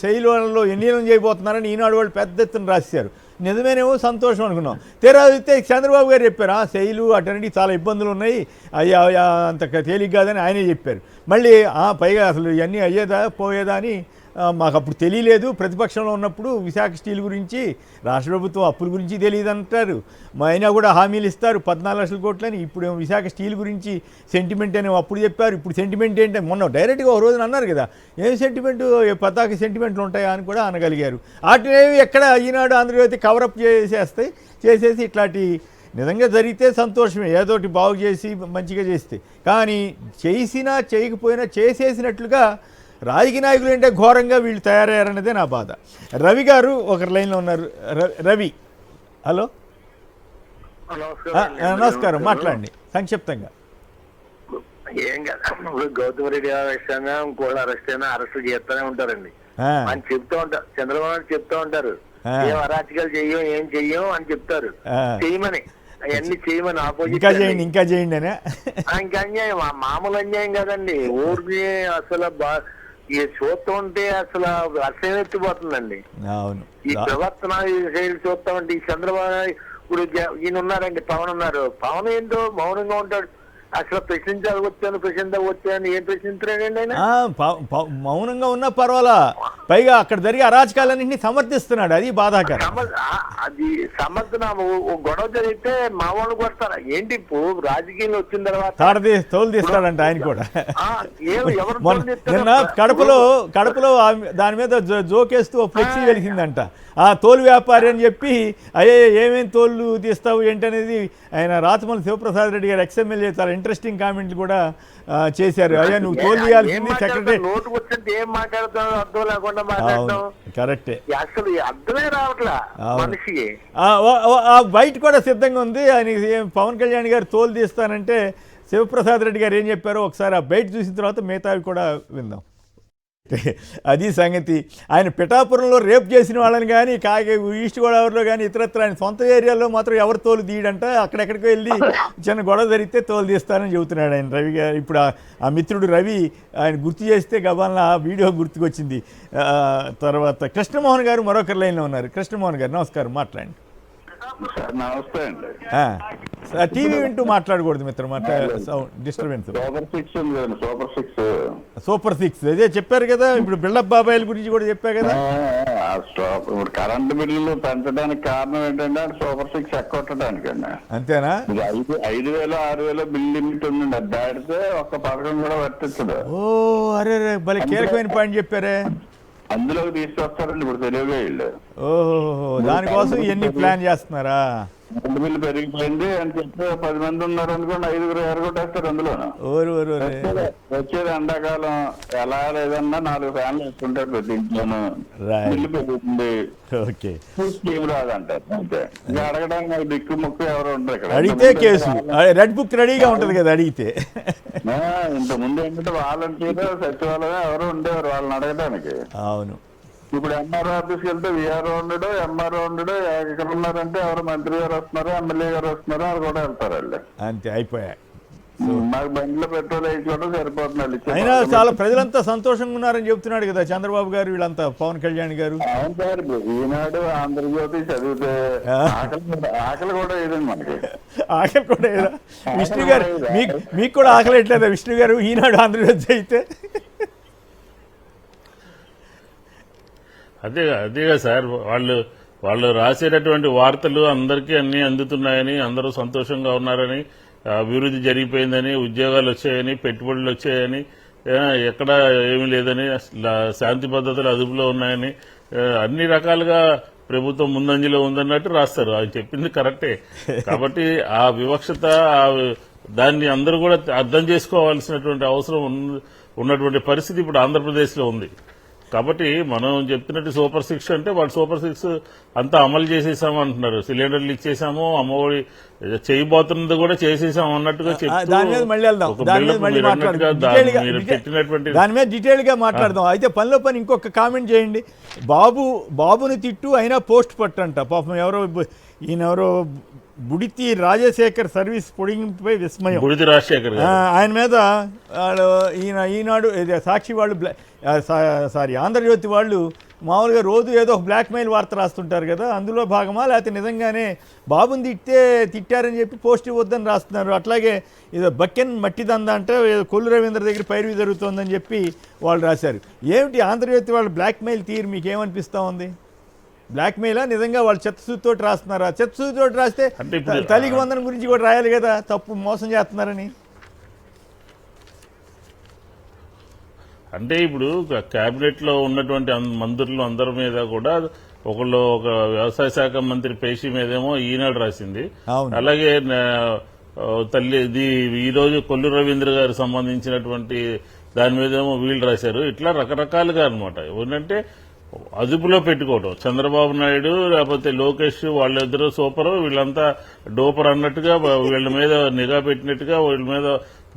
శైలులో ఎన్నికలు చేయబోతున్నారని ఈనాడు వాళ్ళు పెద్ద ఎత్తున రాశారు. నిజమేనేమో, సంతోషం అనుకున్నాం. తీరా అయితే చంద్రబాబు గారు చెప్పారు శైలు అటన్నిటికి చాలా ఇబ్బందులు ఉన్నాయి, అయ్యా అంత తేలిక కాదని ఆయనే చెప్పారు. మళ్ళీ పైగా అసలు ఇవన్నీ అయ్యేదా పోయేదా అని మాకు అప్పుడు తెలియలేదు, ప్రతిపక్షంలో ఉన్నప్పుడు విశాఖ స్టీల్ గురించి రాష్ట్ర ప్రభుత్వం అప్పుల గురించి తెలియదు అంటారు, అయినా కూడా హామీలు ఇస్తారు 14 లక్షల కోట్లని. ఇప్పుడు విశాఖ స్టీల్ గురించి సెంటిమెంట్ అని అప్పుడు చెప్పారు, ఇప్పుడు సెంటిమెంట్ ఏంటంటే మొన్న డైరెక్ట్గా ఒక రోజున అన్నారు కదా, ఏం సెంటిమెంటు, పతాక సెంటిమెంట్లు ఉంటాయా అని కూడా అనగలిగారు. వాటినేవి ఎక్కడ ఈనాడు ఆంధ్రజ్యోతి కవరప్ చేసేసి ఇట్లాంటి నిజంగా జరిగితే సంతోషమే, ఏదోటి బాగు చేసి మంచిగా చేస్తే. కానీ చేసినా చేయకపోయినా చేసేసినట్లుగా రాజకీయ నాయకులు అంటే ఘోరంగా వీళ్ళు తయారయ్యారన్నదే నా బాధ. రవి గారు ఒకరి లైన్లో ఉన్నారు. రవి, హలో, నమస్కారం, మాట్లాడండి సంక్షిప్తంగా. ఏం కదా, ఇప్పుడు గౌతమ్ రెడ్డి అరెస్ట్ అయినా ఇంకోళ్ళు అరెస్ట్ అయినా అరెస్ట్ చేస్తూనే ఉంటారండి. అని చెప్తూ ఉంటారు, చంద్రబాబు చెప్తూ ఉంటారు ఏం అరాచకాలు చెయ్యం ఏం చెయ్యం అని చెప్తారు, చెయ్యమని అవన్నీ చేయమని ఆపోజిట్ ఇంకా చేయండి అని. ఇంకా అన్యాయం, మామూలు అన్యాయం కదండి. ఊరికి అసలు చూస్తూ ఉంటే అసలు అసహ్యం ఎత్తిపోతుందండి. ఈ ప్రవర్తన చూస్తా ఉంటే ఈ చంద్రబాబు ఇప్పుడు ఈయన ఉన్నారండి, పవన్ ఉన్నారు. పవన్ ఏంటో మౌనంగా ఉంటాడు. అసలు ప్రశ్నించవచ్చాను ఏం ప్రశ్నించలేడండి ఆయన. మౌనంగా ఉన్నా పర్వాలా, పైగా అక్కడ జరిగే అరాచకాలన్నింటినీ సమర్థిస్తున్నాడు, అది బాధాకరం. అది సమర్థన గొడవ జరిగితే మా వాళ్ళు కొడతారా ఏంటి? ఇప్పుడు రాజకీయంలో వచ్చిన తర్వాత తోలు తీస్తాడంట ఆయన కూడా. నిన్న కడపలో దాని మీద జోకేస్తూ ఫ్లెక్సీ వెలిసిందంట, తోలు వ్యాపారి అని చెప్పి ఏమేమి తోలు తీస్తావు ఏంటనేది ఆయన రాచమల్లి శివప్రసాద్ రెడ్డి గారు ఎక్స్ఎమ్మెల్యే చాలా ఇంట్రెస్టింగ్ కామెంట్లు కూడా చేశారు. అయ్యా నువ్వు తోలు తీయాల్సింది సెక్రటరీ. నోటుకు వచ్చింది ఏం మాట్లాడుతున్నావు అర్థం లేకుండా లేకుండా మాట్లాడడం కరెక్టే. అసలు అర్థమే రావట్లా మనిషికి. బయట కూడా సిద్ధంగా ఉంది. ఆయన పవన్ కళ్యాణ్ గారు తోలు తీస్తానంటే శివప్రసాద్ రెడ్డి గారు ఏం చెప్పారో ఒకసారి ఆ బయట చూసిన తర్వాత మిగతావి కూడా విందాం. అది సంగతి. ఆయన పిఠాపురంలో రేప్ చేసిన వాళ్ళని కానీ ఈస్ట్ గోదావరిలో కానీ ఇతరత్ర ఆయన సొంత ఏరియాలో మాత్రం ఎవరు తోలు తీయడంట. అక్కడెక్కడికి వెళ్ళి చిన్న గొడవ జరిగితే తోలు తీస్తానని చెబుతున్నాడు ఆయన రవి గారు. ఇప్పుడు ఆ మిత్రుడు రవి ఆయన గుర్తు చేస్తే గబాన్లో ఆ వీడియో గుర్తుకొచ్చింది. తర్వాత కృష్ణమోహన్ గారు మరొకరి లైన్లో ఉన్నారు. కృష్ణమోహన్ గారు నమస్కారం, మాట్లాడండి. నమస్తే అండి. టీవీ వింటూ మాట్లాడకూడదు మిత్రం, డిస్టర్బెన్స్. సూపర్ సిక్స్ అదే చెప్పారు కదా. ఇప్పుడు బిల్డప్ బాబాయిల గురించి కూడా చెప్పా కదా. ఇప్పుడు కరెంటు బిల్లులు పెంచడానికి కారణం ఏంటంటే సూపర్ సిక్స్ ఎక్కొట్టడానికి అండి. అంతేనా? 5,000 6,000 బిల్ లిమిట్ ఉందండి. అది దాటితే ఒక్క పథకం కూడా వర్తించదు. ఓ అరే భలే కీలకమైన పాయింట్ చెప్పారే. అందులోకి తీసుకొస్తారండి ఇప్పుడు తెలివిగా వీళ్ళు. ఓహో, దానికోసం ఎన్ని ప్లాన్ చేస్తున్నారా? కరెంటు బిల్లు పెరిగిపోయింది అని చెప్పి 10 మంది ఉన్నారు అనుకోండి, 5గురు ఎరగొట్టేస్తారు అందులో. వచ్చేది ఎండాకాలం ఎలా లేదన్నా 4 ఫ్యాన్లు వేసుకుంటారు ప్రతి ఇంట్లోనూ. బిల్లు పెరుగుతుంది, స్కీమ్ రాదంటారు. అంతే. ఇంకా అడగడానికి నాకు దిక్కు ముక్కు ఎవరు ఉంటారు ఇక్కడ. అడిగితే కేసు రెడ్ బుక్ రెడీగా ఉంటది కదా అడిగితే. ఇంతకుముందు ఏంటంటే వాలంటీర్ సచివాలయం ఎవరు ఉండేవారు వాళ్ళని అడగడానికి. అవును. ఇప్పుడు ఎంఆర్ఓ ఆఫీస్కి వెళ్తే విఆర్ఓ ఉండడు, ఎంఆర్ఓ ఉండడు. ఇక్కడ ఉన్నారంటే ఎవరు మంత్రి గారు వస్తున్నారు, ఎమ్మెల్యే గారు వస్తున్నారు, వాళ్ళు కూడా వెళ్తారు వాళ్ళు. అంతే, అయిపోయాయి. మాకు బండిలో పెట్రోల్ వేయించుకోవడం సరిపోతుంది. అయినా చాలా ప్రజలంతా సంతోషంగా ఉన్నారని చెప్తున్నాడు కదా చంద్రబాబు గారు, వీళ్ళంతా పవన్ కళ్యాణ్ గారు. అవును సార్, ఈనాడు ఆంధ్రజ్యోతి చదివితే ఆకలి కూడా ఏదండి మనకి. ఆకలి కూడా ఏదా విష్ణు గారు? మీకు కూడా ఆకలి ఎట్లేదా విష్ణు గారు ఈనాడు ఆంధ్రజ్యోతి అయితే? అదేగా సార్, వాళ్ళు రాసేటటువంటి వార్తలు అందరికీ అన్ని అందుతున్నాయని, అందరూ సంతోషంగా ఉన్నారని, అభివృద్ధి జరిగిపోయిందని, ఉద్యోగాలు వచ్చాయని, పెట్టుబడులు వచ్చాయని, ఎక్కడ ఏమీ లేదని, శాంతి భద్రతలు అదుపులో ఉన్నాయని, అన్ని రకాలుగా ప్రభుత్వం ముందంజలో ఉందన్నట్టు రాస్తారు. ఆయన చెప్పింది కరెక్టే. కాబట్టి ఆ వివక్షత దాన్ని అందరూ కూడా అర్థం చేసుకోవాల్సినటువంటి అవసరం ఉన్నటువంటి పరిస్థితి ఇప్పుడు ఆంధ్రప్రదేశ్లో ఉంది. కాబట్టి మనం చెప్తున్నట్టు సూపర్ సిక్స్ అంటే వాళ్ళు సూపర్ సిక్స్ అంతా అమలు చేసేసాము అంటున్నారు. సిలిండర్లు ఇచ్చేసాము, అమ్మఒడి చేయబోతున్నది కూడా చేసేసాము అన్నట్టుగా దాని మీద డీటెయిల్ గా మాట్లాడదాం. అయితే పనిలో పని ఇంకొక కామెంట్ చేయండి. బాబుని తిట్టు అయినా పోస్ట్ పట్టంట. పాపం ఈయనెవరో బుడితి రాజశేఖర్ సర్వీస్ పొడిగింపుపై విస్మయం. బుడితి రాజశేఖర్ ఆయన మీద ఈనాడు సాక్షి వాళ్ళు ఆంధ్రజ్యోతి వాళ్ళు మామూలుగా రోజు ఏదో ఒక బ్లాక్మెయిల్ వార్త రాస్తుంటారు కదా, అందులో భాగమా లేకపోతే నిజంగానే బాబుని తిట్టారని చెప్పి పోస్ట్ ఇవ్వద్దని రాస్తున్నారు. అట్లాగే ఏదో బకెన్ మట్టిదందా అంటే కొల్లు రవీంద్ర దగ్గర పైరువి జరుగుతోందని చెప్పి వాళ్ళు రాశారు. ఏమిటి ఆంధ్రజ్యోతి వాళ్ళు బ్లాక్మెయిల్ తీరు మీకేమనిపిస్తూ ఉంది? బ్లాక్మెయిలా నిజంగా వాళ్ళు చెత్తసూతోటి రాస్తున్నారా? చెత్తసూతోటి రాస్తే తల్లికి వందనం గురించి కూడా రాయాలి కదా, తప్పు మోసం చేస్తున్నారని. అంటే ఇప్పుడు కేబినెట్ లో ఉన్నటువంటి మంత్రులు అందరి మీద కూడా ఒక వ్యవసాయ శాఖ మంత్రి పేషి మీదేమో ఈనాడు రాసింది. అలాగే ఈ రోజు కొల్లు రవీంద్ర గారు సంబంధించినటువంటి దాని మీదేమో వీళ్ళు రాశారు. ఇట్లా రకరకాలుగా అనమాట. ఏంటంటే అదుపులో పెట్టుకోవడం. చంద్రబాబు నాయుడు లేకపోతే లోకేష్ వాళ్ళిద్దరూ సూపర్, వీళ్ళంతా డోపర్ అన్నట్టుగా వీళ్ళ మీద నిఘా పెట్టినట్టుగా వీళ్ళ మీద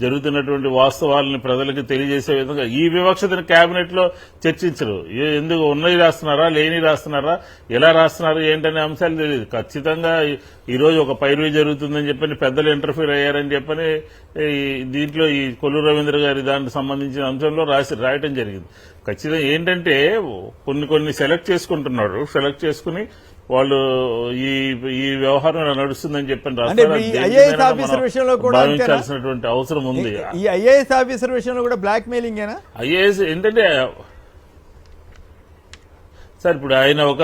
జరుగుతున్నటువంటి వాస్తవాలని ప్రజలకు తెలియజేసే విధంగా ఈ వివక్షతను కేబినెట్ లో చర్చించరు. ఎందుకు ఉన్నది రాస్తున్నారా, లేని రాస్తున్నారా, ఎలా రాస్తున్నారు ఏంటనే అంశాలు తెలియదు. ఖచ్చితంగా ఈ రోజు ఒక పైరువి జరుగుతుందని చెప్పని పెద్దలు ఇంటర్ఫీర్ అయ్యారని చెప్పని దీంట్లో ఈ కొల్లు రవీంద్ర గారి దానికి సంబంధించిన అంశంలో రాయటం జరిగింది. ఖచ్చితంగా ఏంటంటే కొన్ని సెలెక్ట్ చేసుకుంటున్నారు. సెలెక్ట్ చేసుకుని వాళ్ళు ఈ వ్యవహారం నడుస్తుందని చెప్పని భావించాల్సినటువంటి అవసరం ఉంది. ఈ ఐఏఎస్ ఆఫీసర్ విషయంలో కూడా బ్లాక్ మెయిలింగ్ ఐఏఎస్ ఏంటంటే సార్, ఇప్పుడు ఆయన ఒక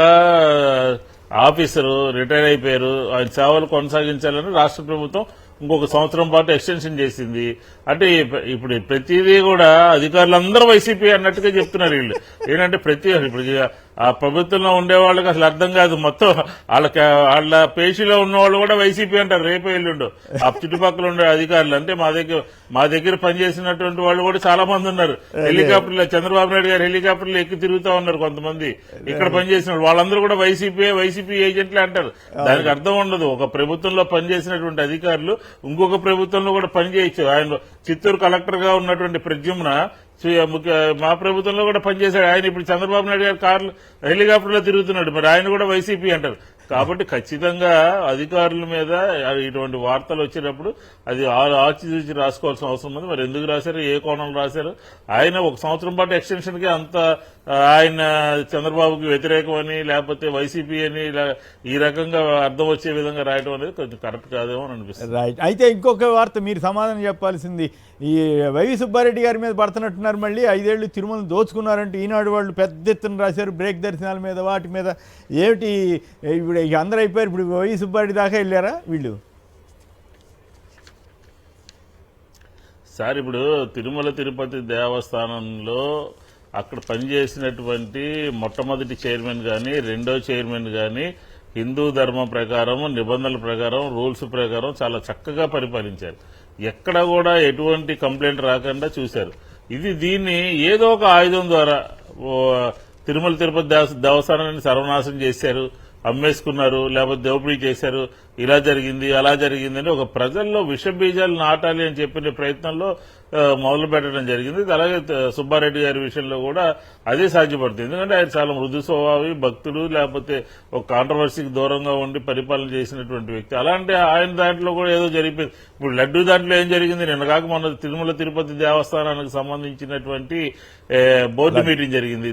ఆఫీసరు రిటైర్ అయిపోయారు, ఆయన సేవలు కొనసాగించాలని రాష్ట్ర ప్రభుత్వం ఇంకొక సంవత్సరం పాటు ఎక్స్టెన్షన్ చేసింది. అంటే ఇప్పుడు ప్రతిదీ కూడా అధికారులందరూ వైసీపీ అన్నట్టుగా చెప్తున్నారు వీళ్ళు. ఏంటంటే ఇప్పుడు ఆ ప్రభుత్వంలో ఉండే వాళ్ళకి అసలు అర్థం కాదు. మొత్తం వాళ్ళ పేషీలో ఉన్న వాళ్ళు కూడా వైసీపీ అంటారు రేపు ఎల్లుండు. ఆ చుట్టుపక్కల ఉండే అధికారులు అంటే మా దగ్గర పనిచేసినటువంటి వాళ్ళు కూడా చాలా మంది ఉన్నారు. హెలికాప్టర్లో చంద్రబాబు నాయుడు గారు హెలికాప్టర్లు ఎక్కి తిరుగుతూ ఉన్నారు కొంతమంది. ఇక్కడ పనిచేసిన వాళ్ళందరూ కూడా వైసీపీ ఏజెంట్లే అంటారు. దానికి అర్థం ఉండదు. ఒక ప్రభుత్వంలో పనిచేసినటువంటి అధికారులు ఇంకొక ప్రభుత్వంలో కూడా పనిచేయచ్చు. ఆయన చిత్తూరు కలెక్టర్ గా ఉన్నటువంటి ప్రద్యుమ్న మా ప్రభుత్వంలో కూడా పనిచేశాడు. ఆయన ఇప్పుడు చంద్రబాబు నాయుడు గారు కార్లు హెలికాప్టర్లో తిరుగుతున్నాడు. మరి ఆయన కూడా వైసీపీ అంటారు. కాబట్టి ఖచ్చితంగా అధికారుల మీద ఇటువంటి వార్తలు వచ్చినప్పుడు అది ఆచితూచి రాసుకోవాల్సిన అవసరం ఉంది. మరి ఎందుకు రాశారు, ఏ కోణంలో రాశారు? ఆయన 1 సంవత్సరం పాటు ఎక్స్టెన్షన్ కి అంత ఆయన చంద్రబాబుకి వ్యతిరేకమని లేకపోతే వైసీపీ అని ఈ రకంగా అర్థం వచ్చే విధంగా రాయడం అనేది కొంచెం కరెక్ట్ కాదేమో అని అనిపిస్తుంది. రైట్. అయితే ఇంకొక వార్త మీరు సమాధానం చెప్పాల్సింది, ఈ వైవి సుబ్బారెడ్డి గారి మీద పడుతున్నట్టున్నారు. మళ్ళీ 5 ఏళ్లు తిరుమల దోచుకున్నారంటే ఈనాడు వాళ్ళు పెద్ద ఎత్తున రాశారు. బ్రేక్ దర్శనాల మీద వాటి మీద. ఏమిటి ఇప్పుడు అందరూ అయిపోయారు. ఇప్పుడు వైవి సుబ్బారెడ్డి దాకా వెళ్ళారా వీళ్ళు? సార్ ఇప్పుడు తిరుమల తిరుపతి దేవస్థానంలో అక్కడ పనిచేసినటువంటి మొట్టమొదటి చైర్మన్ గాని రెండో చైర్మన్ గాని హిందూ ధర్మం ప్రకారం నిబంధనల ప్రకారం రూల్స్ ప్రకారం చాలా చక్కగా పరిపాలించారు. ఎక్కడ కూడా ఎటువంటి కంప్లైంట్ రాకుండా చూశారు. దీన్ని ఏదో ఒక ఆయుధం ద్వారా తిరుమల తిరుపతి దేవస్థానాన్ని సర్వనాశనం చేశారు, అమ్మేసుకున్నారు, లేకపోతే దోపిడీ చేశారు, ఇలా జరిగింది అలా జరిగిందని ఒక ప్రజల్లో విషబీజాలు నాటాలి అని చెప్పిన ప్రయత్నంలో మొదలు పెట్టడం జరిగింది. అలాగే సుబ్బారెడ్డి గారి విషయంలో కూడా అదే సాధ్యపడుతుంది. ఎందుకంటే ఆయన చాలా మృదు స్వభావి, భక్తుడు, లేకపోతే ఒక కాంట్రవర్సీకి దూరంగా ఉండి పరిపాలన చేసినటువంటి వ్యక్తి. అలాంటి ఆయన దాంట్లో కూడా ఏదో జరిగిపోయింది. ఇప్పుడు లడ్డూ దాంట్లో ఏం జరిగింది? నిన్న కాక మొన్న తిరుమల తిరుపతి దేవస్థానానికి సంబంధించినటువంటి బోర్డు మీటింగ్ జరిగింది.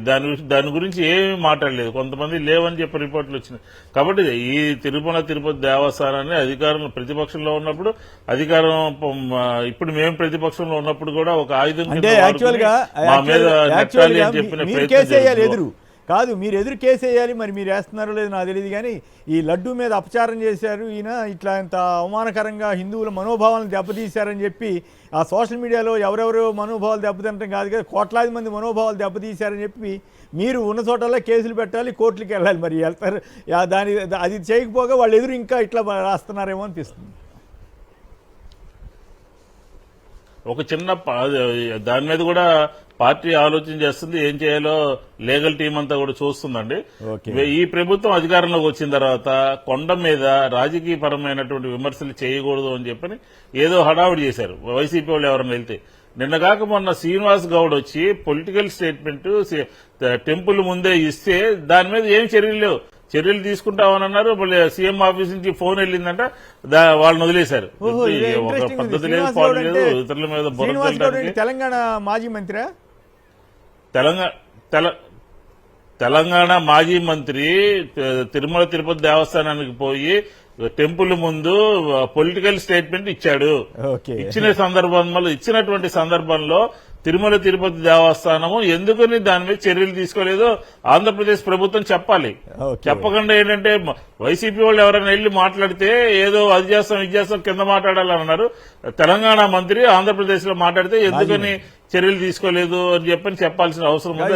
దాని గురించి ఏమీ మాట్లాడలేదు. కొంతమంది లేవని చెప్పి రిపోర్టులు వచ్చినాయి. కాబట్టి ఈ తిరుమల తిరుపతి దేవస్థానాన్ని అధికారులు ప్రతిపక్షంలో ఉన్నప్పుడు ఇప్పుడు మేము ప్రతిపక్షంలో ఉన్నప్పుడు కూడా ఒక ఆయుధం అంటే యాక్చువల్గా మీరు కేసు వేయాలి ఎదురు కాదు, మీరు ఎదురు కేసు వేయాలి. మరి మీరు వేస్తున్నారో లేదో నాకు తెలియదు. కానీ ఈ లడ్డూ మీద అపచారం చేశారు ఈయన, ఇట్లా ఇంత అవమానకరంగా హిందువుల మనోభావాలను దెబ్బతీశారని చెప్పి ఆ సోషల్ మీడియాలో ఎవరెవరో మనోభావాలు దెబ్బతింటం కాదు కదా, కోట్లాది మంది మనోభావాలు దెబ్బతీశారని చెప్పి మీరు ఉన్న చోటల్లో కేసులు పెట్టాలి, కోర్టులకు వెళ్ళాలి. మరి వెళ్తారు అది చేయకపోగా వాళ్ళు ఎదురు ఇంకా ఇట్లా రాస్తున్నారేమో అనిపిస్తుంది. ఒక చిన్న దాని మీద కూడా పార్టీ ఆలోచన చేస్తుంది. ఏం చేయాలో లీగల్ టీం అంతా కూడా చూస్తుందండి. ఈ ప్రభుత్వం అధికారంలోకి వచ్చిన తర్వాత కొండ మీద రాజకీయ పరమైనటువంటి విమర్శలు చేయకూడదు అని చెప్పని ఏదో హడావుడి చేశారు వైసీపీ వాళ్ళు ఎవరైనా వెళ్తే. నిన్న కాక మొన్న శ్రీనివాస్ గౌడ్ వచ్చి పొలిటికల్ స్టేట్మెంట్ టెంపుల్ ముందే ఇస్తే దాని మీద ఏం చర్యలు తీసుకుంటామని అన్నారు. మళ్ళీ సీఎం ఆఫీస్ నుంచి ఫోన్ వెళ్ళిందంట, వాళ్ళని వదిలేశారు. ఒక పద్ధతి లేదు, పాడు లేదు, ఇతరుల మీద తెలంగాణ మాజీ మంత్రి తెలంగాణ మాజీ మంత్రి తిరుమల తిరుపతి దేవస్థానానికి పోయి టెంపుల్ ముందు పొలిటికల్ స్టేట్మెంట్ ఇచ్చాడు. ఇచ్చినటువంటి సందర్భంలో తిరుమల తిరుపతి దేవస్థానము ఎందుకని దాని మీద చర్యలు తీసుకోలేదో ఆంధ్రప్రదేశ్ ప్రభుత్వం చెప్పాలి. చెప్పకుండా ఏంటంటే వైసీపీ వాళ్ళు ఎవరైనా వెళ్లి మాట్లాడితే ఏదో అది చేస్తాం ఇది చేస్తాం కింద మాట్లాడాలన్నారు. తెలంగాణ మంత్రి ఆంధ్రప్రదేశ్ లో మాట్లాడితే ఎందుకని చర్యలు తీసుకోలేదు అని చెప్పాల్సిన అవసరం ఉంది.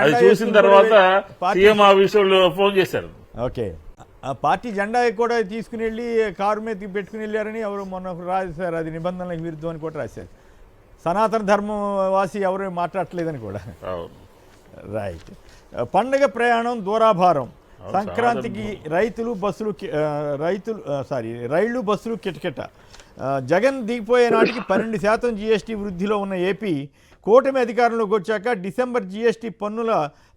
అది చూసిన తర్వాత సీఎం ఆఫీసులు ఫోన్ చేశారు. ఓకే, పార్టీ జెండా కూడా తీసుకుని వెళ్ళి కారు మీద పెట్టుకుని వెళ్ళారని ఎవరు మొన్న రాశారు. అది నిబంధనలకు విరుద్ధం అని కూడా రాశారు. సనాతన ధర్మం వాసి ఎవరు మాట్లాడలేదని కూడా. రైట్. పండగ ప్రయాణం దూరాభారం. సంక్రాంతికి రైళ్లు బస్సులు కిటకిట. జగన్ దిగిపోయే నాటికి 12% జీఎస్టీ వృద్ధిలో ఉన్న ఏపీ కూటమి అధికారంలోకి వచ్చాక డిసెంబర్ జీఎస్టీ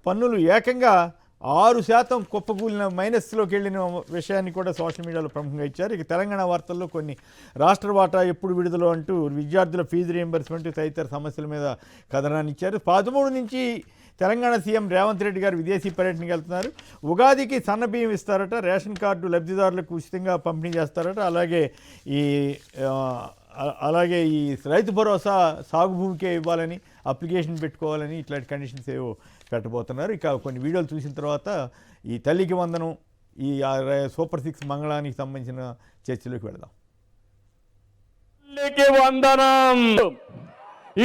పన్నులు ఏకంగా 6% కుప్పకూలిన మైనస్లోకి వెళ్ళిన విషయాన్ని కూడా సోషల్ మీడియాలో ప్రముఖంగా ఇచ్చారు. ఇక తెలంగాణ వార్తల్లో కొన్ని రాష్ట్ర వాటా ఎప్పుడు విడుదల అంటూ విద్యార్థుల ఫీజు రీయింబర్స్మెంట్ తదితర సమస్యల మీద కథనాన్ని ఇచ్చారు. 13 నుంచి తెలంగాణ సీఎం రేవంత్ రెడ్డి గారు విదేశీ పర్యటనకి వెళ్తున్నారు. ఉగాదికి సన్నబియ్యం ఇస్తారట, రేషన్ కార్డు లబ్ధిదారులకు ఉచితంగా పంపిణీ చేస్తారట. అలాగే ఈ రైతు భరోసా సాగు భూమికే ఇవ్వాలని, అప్లికేషన్ పెట్టుకోవాలని ఇట్లాంటి కండిషన్స్ ఏవో పెట్టబోతున్నారు. ఇక కొన్ని వీడియోలు చూసిన తర్వాత ఈ తల్లికి వందనం, ఈ సూపర్ 6 మంగళానికి సంబంధించిన చర్చలోకి వెళదాం. తల్లికి వందనం,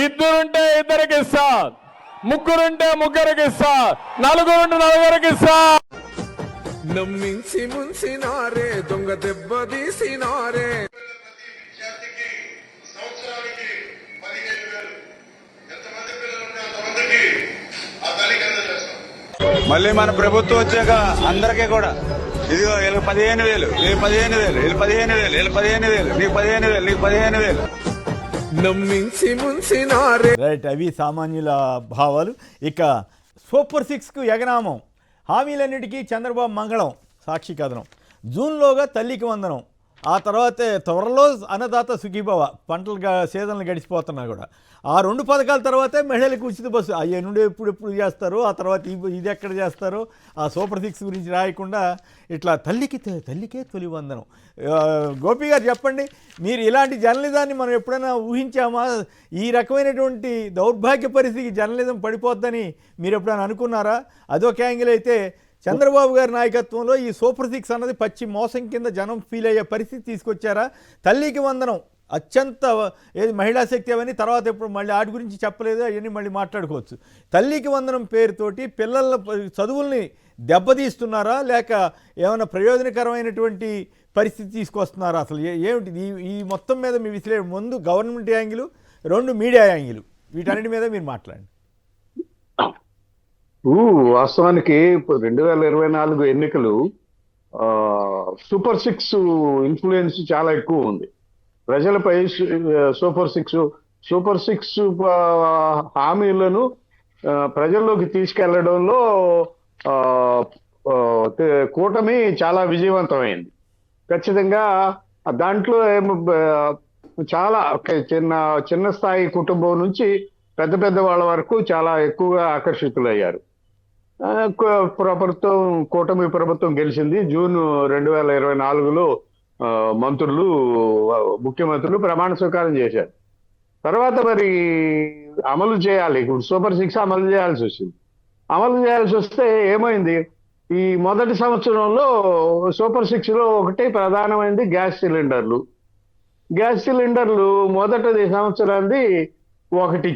ఇద్దరుంటే ఇద్దరికి ఇస్తా, ముగ్గురుంటే ముగ్గురికి ఇస్తా, నలుగురుంటే నలుగురికి ఇస్తా. నమ్మించి ముంచినారే, దొంగ దెబ్బ తీసినారే. మళ్ళీ మన ప్రభుత్వం వచ్చాక అందరికీ కూడా ఇదిగో వీళ్ళకి 15,000, వీళ్ళకి 15,000, వీళ్ళు 15,000, వీళ్ళు 15,000, నీకు 15,000, నీకు 15,000. నమ్మించి ముంచినారే. రైట్, అవి సామాన్యుల భావాలు. ఇక సూపర్ 6కు ఎగనామం, హామీలన్నిటికీ చంద్రబాబు మంగళం. సాక్షి కథనం. జూన్లోగా తల్లికి వందనం, ఆ తర్వాతే త్వరలో అన్నదాత సుఖీభవ. పంటలు సీజన్లు గడిచిపోతున్నా కూడా ఆ 2 పథకాల తర్వాతే మహిళలకు ఉచిత బస్సు. అయ్యే నుండి ఎప్పుడు చేస్తారో, ఆ తర్వాత ఇది ఎక్కడ చేస్తారో, ఆ సూపర్ 6 గురించి రాయకుండా ఇట్లా తల్లికే తొలి వందనం. గోపి గారు చెప్పండి, మీరు ఇలాంటి జర్నలిజాన్ని మనం ఎప్పుడైనా ఊహించామా? ఈ రకమైనటువంటి దౌర్భాగ్య పరిస్థితికి జర్నలిజం పడిపోద్దని మీరు ఎప్పుడైనా అనుకున్నారా? అదొక యాంగిల్ అయితే, చంద్రబాబు గారి నాయకత్వంలో ఈ సూపర్ 6 అన్నది పచ్చి మోసం కింద జనం ఫీల్ అయ్యే పరిస్థితి తీసుకొచ్చారా? తల్లికి వందనం అత్యంత ఏది మహిళా శక్తి అవన్నీ తర్వాత ఎప్పుడు మళ్ళీ వాటి గురించి చెప్పలేదు, అవన్నీ మళ్ళీ మాట్లాడుకోవచ్చు. తల్లికి వందనం పేరుతోటి పిల్లల చదువుల్ని దెబ్బతీస్తున్నారా, లేక ఏమైనా ప్రయోజనకరమైనటువంటి పరిస్థితి తీసుకొస్తున్నారా? అసలు ఏమిటి ఈ మొత్తం మీద మీ విశ్లేషణ? ముందు గవర్నమెంట్ యాంగిల్, 2 మీడియా యాంగిల్, వీటన్నిటి మీద మీరు మాట్లాడండి. వాస్తవానికి ఇప్పుడు 2024 ఎన్నికలు సూపర్ 6 ఇన్ఫ్లుయెన్స్ చాలా ఎక్కువ ఉంది ప్రజలపై. సూపర్ 6 హామీలను ప్రజల్లోకి తీసుకెళ్లడంలో కూటమి చాలా విజయవంతమైంది. ఖచ్చితంగా దాంట్లో చాలా చిన్న స్థాయి కుటుంబం నుంచి పెద్ద వాళ్ళ వరకు చాలా ఎక్కువగా ఆకర్షితులయ్యారు. కూటమి ప్రభుత్వం గెలిచింది. జూన్ 2024లో ముఖ్యమంత్రులు ప్రమాణ స్వీకారం చేశారు. తర్వాత మరి అమలు చేయాలి. ఇప్పుడు సూపర్ 6 అమలు చేయాల్సి వచ్చింది. అమలు చేయాల్సి వస్తే ఏమైంది? ఈ మొదటి సంవత్సరంలో సూపర్ 6లో ఒకటే ప్రధానమైనది గ్యాస్ సిలిండర్లు. మొదటి సంవత్సరాన్ని ఒకటే